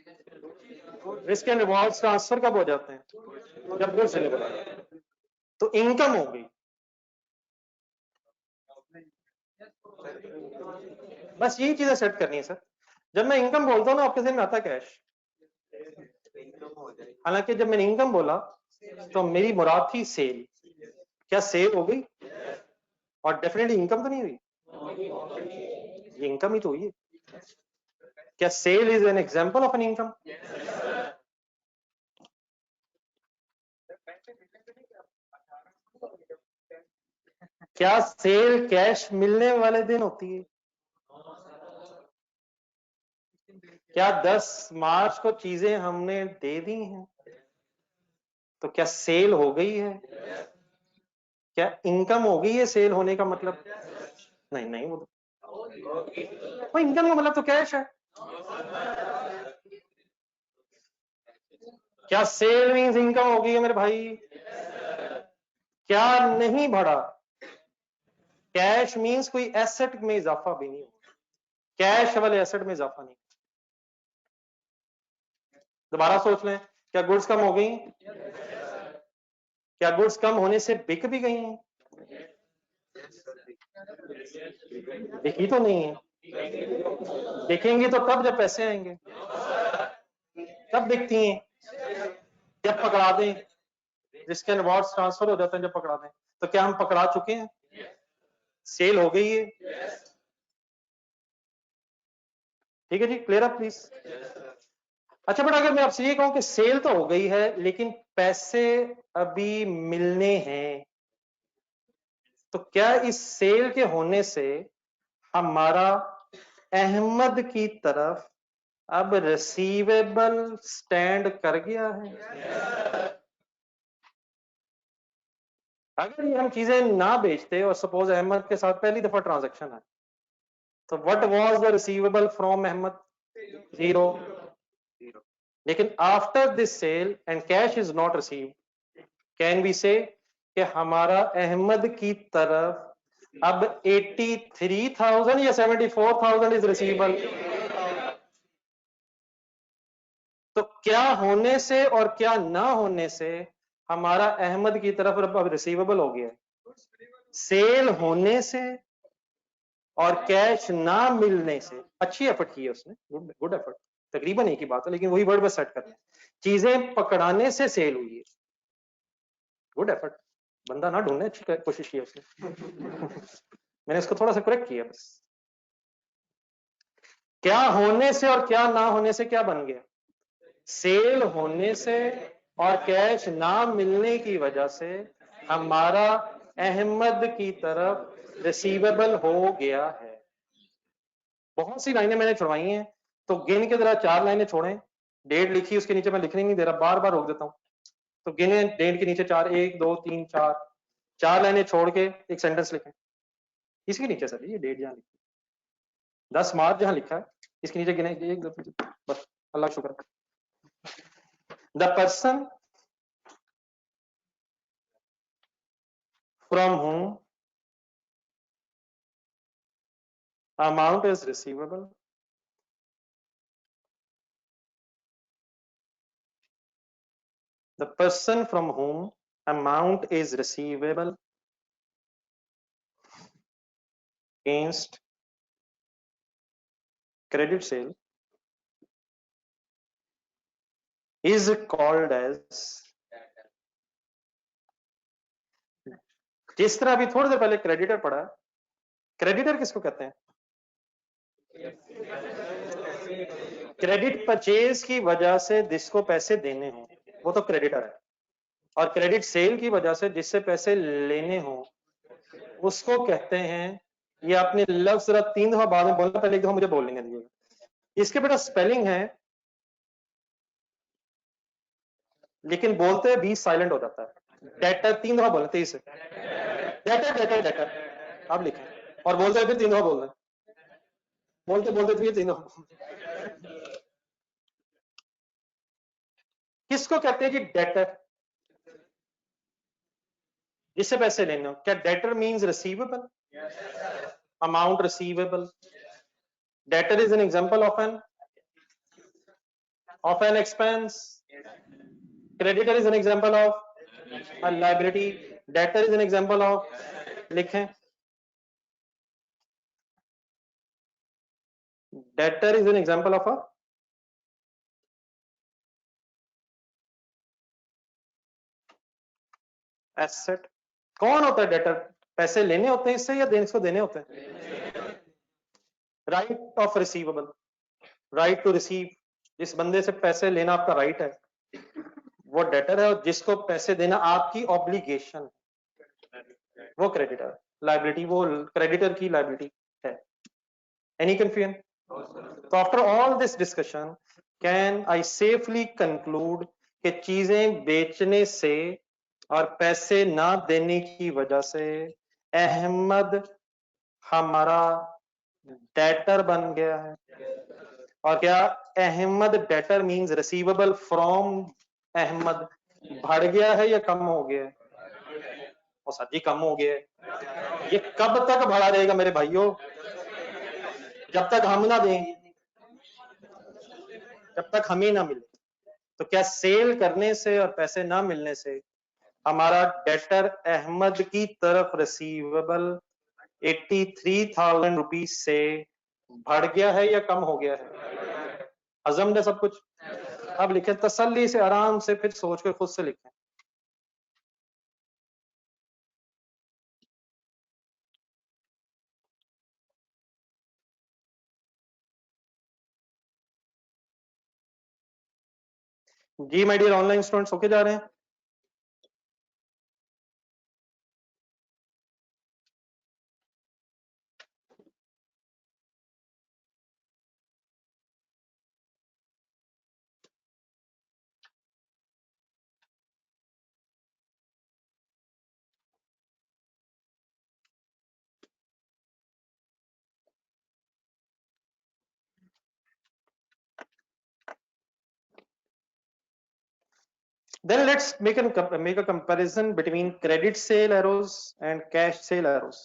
रिस्क एंड रिवॉर्ड ट्रांसफर कब हो जाते हैं? जब गुड्स डिलीवर हो जाते हैं। तो इनकम हो गई। बस यही चीजें सेट करनी है सर। जब मैं इनकम बोलता हूँ ना, आपके जहन में आता है कैश। हालांकि जब मैंने इनकम बोला तो मेरी मुराद थी सेल। क्या सेल हो गई? और डेफिनेटली इनकम तो नहीं हुई, ये इनकम ही तो हुई है। क्या sale is an example of an income? क्या सेल कैश मिलने वाले दिन होती है? क्या 10 मार्च को चीजें हमने दे दी हैं तो क्या सेल हो गई है? क्या इनकम हो गई है सेल होने का मतलब? नहीं नहीं, वो इनकम का मतलब तो कैश है। क्या सेल मीन्स इनकम हो गई है मेरे भाई? क्या नहीं बढ़ा? कैश मीन्स कोई एसेट में इजाफा भी नहीं हुआ, कैश वाले एसेट में इजाफा नहीं। दोबारा सोच लें, क्या गुड्स कम हो गई? क्या गुड्स कम होने से बिक भी गई हैं? बिकी तो नहीं है। बिकेंगी तो तब जब पैसे आएंगे, तब बिकती हैं जब पकड़ा दें, रिस्क एंड रिवॉर्ड्स ट्रांसफर हो जाते हैं जब पकड़ा दें। तो क्या हम पकड़ा चुके हैं? सेल हो गई है? ठीक है जी, क्लियर अप प्लीज। अच्छा बेटा, अगर मैं आपसे ये कहूं कि सेल तो हो गई है लेकिन पैसे अभी मिलने हैं, तो क्या इस सेल के होने से हमारा अहमद की तरफ अब रिसीवेबल स्टैंड कर गया है? अगर ये हम चीजें ना बेचते और सपोज अहमद के साथ पहली दफा ट्रांजैक्शन है, तो what was the receivable from Ahmed? Zero. लेकिन after this sale and cash is not receive, can we say कि हमारा अहमद की तरफ अब 83,000 या 74,000 इज रिसीवेबल? तो क्या होने से और क्या ना होने से हमारा अहमद की तरफ अब रिसीवेबल हो गया है? सेल होने से और कैश ना मिलने से। अच्छी एफर्ट की है उसने, गुड गुड एफर्ट, तकरीबन एक ही बात है लेकिन वही वर्ड बस सेट करना है। चीजें पकड़ाने से सेल हुई है, गुड एफर्ट। बंदा ना ढूंढने, अच्छी कोशिश की उसने। मैंने इसको थोड़ा सा करेक्ट किया बस। क्या होने से और क्या ना होने से क्या बन गया? सेल होने से और कैश ना मिलने की वजह से हमारा अहमद की तरफ रिसीवेबल हो गया है। बहुत सी लाइनें मैंने छुड़वाई हैं, तो गिन के जरा 4 लाइनें छोड़ें। डेट लिखी, उसके नीचे मैं लिखने नहीं दे रहा, बार बार रोक देता हूं। तो गिने डेट के नीचे 4, 1 2 3 4, 4 लाइनें छोड़ के एक सेंटेंस लिखें। इसके नीचे सर ये डेट जहां लिखी, 10 मार्च जहां लिखा है, इसके नीचे गिने 1 2 3, बस अल्लाह का शुक्र। The person from home amount is receivable the person from whom amount is receivable against credit sale is called as, जिस तरह अभी थोड़ी देर पहले क्रेडिटर पढ़ा, क्रेडिटर किसको कहते हैं? क्रेडिट परचेज की वजह से जिसको पैसे देने हो वो तो क्रेडिटर है, और क्रेडिट सेल की वजह से जिससे पैसे लेने हो उसको कहते हैं, ये आपने लफ्ज जरा 3 दफा बाद में बोलना, पहले एक दफा मुझे बोलने दीजिएगा। इसके बेटा स्पेलिंग है, लेकिन बोलते 20 साइलेंट हो जाता है। डेटर 3 दफा बोलते इसे, डेटर डेटर डेटर आप लिखें, और बोलते फिर 3 दफा बोल रहे, बोलते बोलते फिर 3 दफा। किसको कहते हैं जी? डेटर। जिससे पैसे लेने हो। क्या debtor means receivable? Amount receivable. Debtor is an example of an expense. Creditor is an example of a liability. Debtor is an example of, लिखें, debtor is an example of a asset. कौन होता है debtor? पैसे लेने होते हैं इससे या इसको देने होते हैं? Right of receivable, right to receive. जिस बंदे से पैसे लेना आपका राइट है वो डेटर है, और जिसको पैसे देना आपकी ऑब्लिगेशन वो क्रेडिटर। लाइबिलिटी वो क्रेडिटर की लाइबिलिटी है। Any confusion? तो after all this discussion can I safely conclude कि चीजें बेचने से और पैसे ना देने की वजह से अहमद हमारा डेटर बन गया है। और क्या Ahmed debtor means receivable from Ahmed बढ़ गया है या कम हो गया है? और सर जी कम हो गया है। ये कब तक बढ़ा रहेगा मेरे भाइयों? जब तक हम ना दें, जब तक हम ही ना मिले। तो क्या सेल करने से और पैसे ना मिलने से हमारा डेटर अहमद की तरफ रिसीवेबल 83,000 रुपीज से बढ़ गया है या कम हो गया है? हजम है सब कुछ? अब लिखें तसल्ली से, आराम से, फिर सोच कर खुद से लिखें। जी माय डियर ऑनलाइन स्टूडेंट्स, होके जा रहे हैं? Then let's make a comparison between credit sale arrows and cash sale arrows.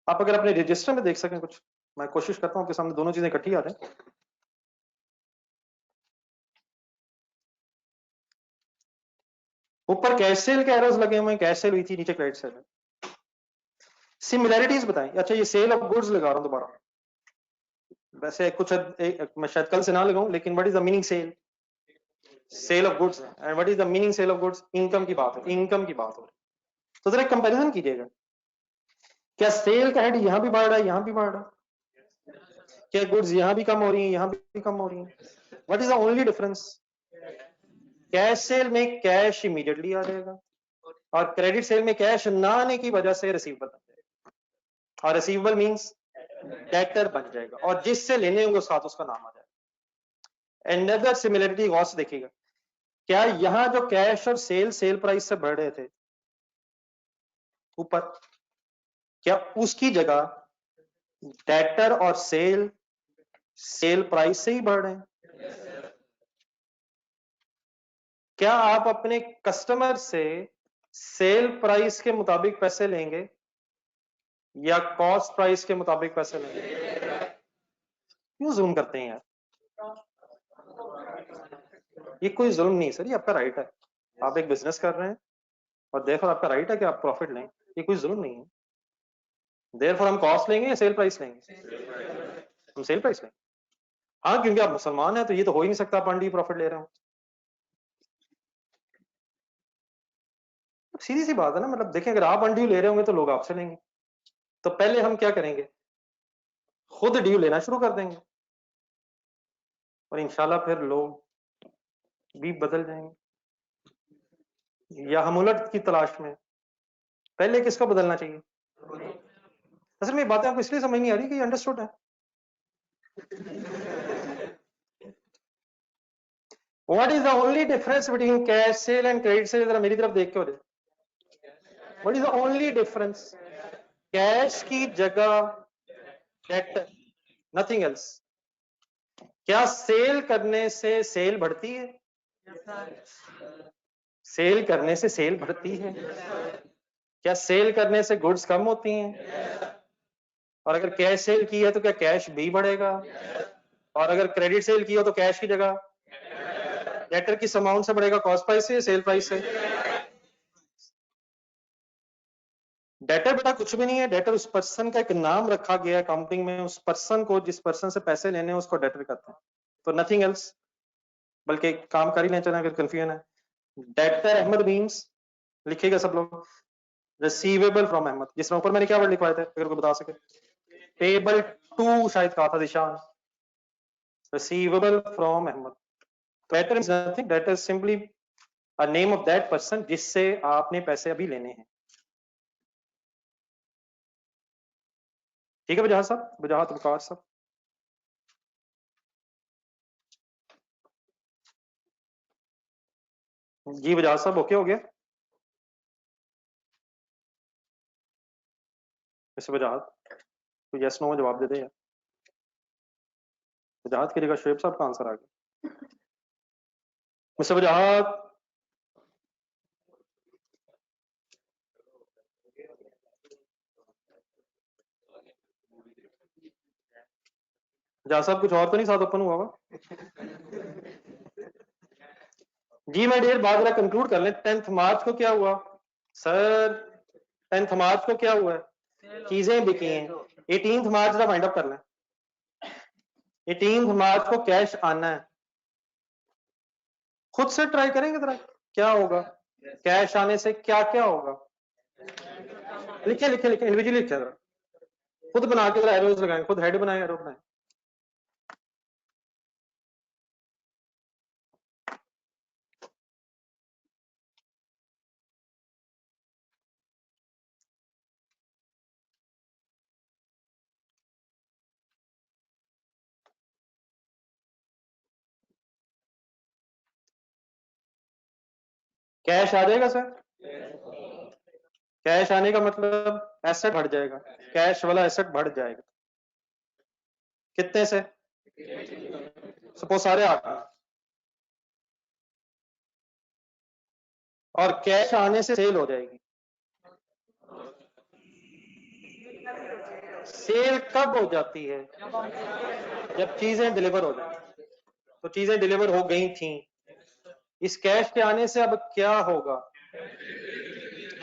आप अगर अपने रजिस्टर में देख सकें कुछ, मैं कोशिश करता हूं आपके सामने दोनों चीजें इकट्ठी आ जाए। ऊपर कैश सेल के एरोज लगे हुए हैं, कैश सेल हुई थी, नीचे क्रेडिट सेल है। सिमिलैरिटीज बताएं। अच्छा ये सेल ऑफ गुड्स लगा रहा हूं दोबारा, वैसे कुछ मैं शायद कल से ना लगाऊं, लेकिन what is the meaning sale? Sale of goods. And what is the meaning sale of goods? Income की बात है, इनकम की बात हो रही। तो जरा कंपैरिजन कीजिएगा, क्या सेल का हेड यहां भी बढ़ रहा है, यहां भी बढ़ रहा है? क्या गुड्स यहां भी कम हो रही है, यहां भी कम हो रही है? What is the only difference? Cash cell में कैश इमीडिएटली आ जाएगा और क्रेडिट सेल में कैश ना आने की वजह से रिसीवेबल बन जाएगा, और रिसीवेबल मींस डेटर बन जाएगा, और जिससे लेने होंगे साथ उसका नाम आ जाएगा। अनदर सिमिलरिटी गौर से देखिएगा, क्या यहां जो कैश और सेल प्राइस से बढ़ रहे थे ऊपर, क्या उसकी जगह डेटर और सेल प्राइस से ही बढ़ रहे हैं? क्या आप अपने कस्टमर से सेल प्राइस के मुताबिक पैसे लेंगे या कॉस्ट प्राइस के मुताबिक पैसे लेंगे? क्यों जुल्म करते हैं यार? ये कोई जुल्म नहीं सर, ये आपका राइट है। आप एक बिजनेस कर रहे हैं और देयरफॉर आपका राइट है कि आप प्रॉफिट लें, ये कोई जुल्म नहीं है। देयरफॉर हम कॉस्ट लेंगे या सेल प्राइस लेंगे? हम सेल प्राइस लेंगे। हाँ, क्योंकि आप मुसलमान हैं तो ये तो हो ही नहीं सकता आप अंडी प्रॉफिट ले रहे हो। सीधी सी बात है ना, मतलब देखिए, अगर आप अंडी ले रहे होंगे तो लोग आपसे लेंगे। तो पहले हम क्या करेंगे, खुद ड्यू लेना शुरू कर देंगे और इंशाल्लाह फिर लोग भी बदल जाएंगे। या हम उलट की तलाश में, पहले किसको बदलना चाहिए? असल में बातें आपको इसलिए समझ नहीं आ रही कि अंडरस्टूड है। What is the only difference between cash cell and credit sale? जरा मेरी तरफ देख के हो जाए। What is the only difference? Cash की जगह डेट, नथिंग एल्स। क्या सेल करने से सेल बढ़ती है सेल करने से सेल बढ़ती है। क्या सेल करने से गुड्स कम होती हैं? और अगर कैश सेल की है तो क्या कैश भी बढ़ेगा? और अगर क्रेडिट सेल की हो तो कैश की जगह डेटर किस अमाउंट से बढ़ेगा, कॉस्ट प्राइस से या सेल प्राइस से? डेटर बेटा कुछ भी नहीं है, डेटर उस पर्सन का एक नाम रखा गया है अकाउंटिंग में, उस पर्सन को, जिस पर्सन से पैसे लेने हैं उसको डेटर कहते हैं, तो नथिंग एल्स। बल्कि काम कर ही नहीं चला अगर कंफ्यूजन है। डेटर अहमद मींस, लिखिएगा सब लोग, रिसीवेबल फ्रॉम अहमद। जिस ऊपर मैंने क्या वर्ड लिखवाए थे, अगर कोई बता सके? पेबल टू शायद कहा था Dishan, receivable from Ahmed. Debtor is nothing, debtor is simply a name of that person जिससे आपने पैसे अभी लेने हैं। ठीक है वजाहत साहब, वजाहत वकार साहब? जी वजाहत साहब ओके हो गया? इस वजाहत तो यस नो में जवाब दे दे यार। वजाहत की जगह शुएब साहब का आंसर आ गया। मिस्टर वजाहत, वजाहत साहब कुछ और तो नहीं साथ ओपन हुआ हुआ? जी मैं डियर बात जरा कंक्लूड कर लें। 10th मार्च को क्या हुआ सर? 10th मार्च को क्या हुआ है? चीजें बिकी हैं। 18th मार्च का वाइंड अप कर लें। 18th मार्च को कैश आना है, खुद से ट्राई करेंगे जरा क्या होगा, कैश आने से क्या क्या होगा। लिखे लिखे लिखे इंडिविजुअली लिखे जरा, खुद बना के जरा एरोज लगाएं, खुद हेड बनाए एरो बनाए। कैश आ जाएगा सर? कैश आने का मतलब एसेट बढ़ जाएगा, कैश वाला एसेट बढ़ जाएगा। कितने से? सपोज सारे आ गए, और कैश आने से सेल हो जाएगी। सेल कब हो जाती है? जब चीजें डिलीवर हो जाए। तो चीजें डिलीवर हो गई थी, इस कैश के आने से अब क्या होगा?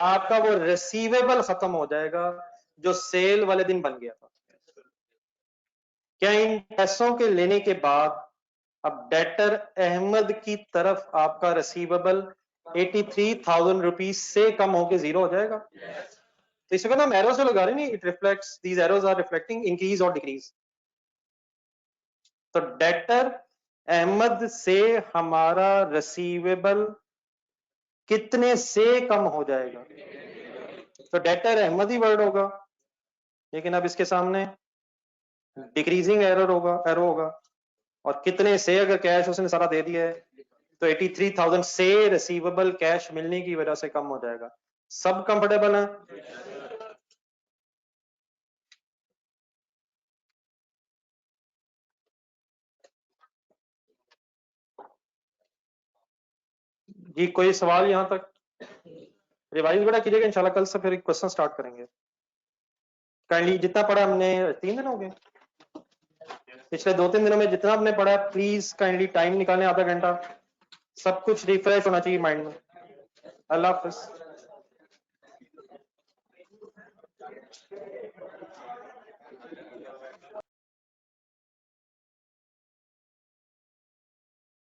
आपका वो रिसीवेबल खत्म हो जाएगा जो सेल वाले दिन बन गया था। क्या इन पैसों के लेने के बाद अब डेटर अहमद की तरफ आपका रिसीवेबल 83,000 रुपीज से कम होकर जीरो हो जाएगा? तो इसको ना हम एरो से लगा रहे हैं, it reflects, these arrows are reflecting increase और डिक्रीज। तो डेटर अहमद से हमारा रिसीवेबल कितने से कम हो जाएगा? तो डेटर अहमद ही वर्ड होगा, लेकिन अब इसके सामने डिक्रीजिंग एरो होगा। और कितने से, अगर कैश उसने सारा दे दिया है तो 83,000 से रिसीवेबल कैश मिलने की वजह से कम हो जाएगा। सब कंफर्टेबल है? जी कोई सवाल यहां तक? रिवाइज बड़ा कीजिएगा, इंशाल्लाह कल से फिर क्वेश्चन स्टार्ट करेंगे। काइंडली जितना पढ़ा हमने, 3 दिन हो गए, पिछले 2-3 दिनों में जितना हमने पढ़ा, प्लीज काइंडली टाइम निकालें आधा घंटा, सब कुछ रिफ्रेश होना चाहिए माइंड में। अल्लाह हाफिज।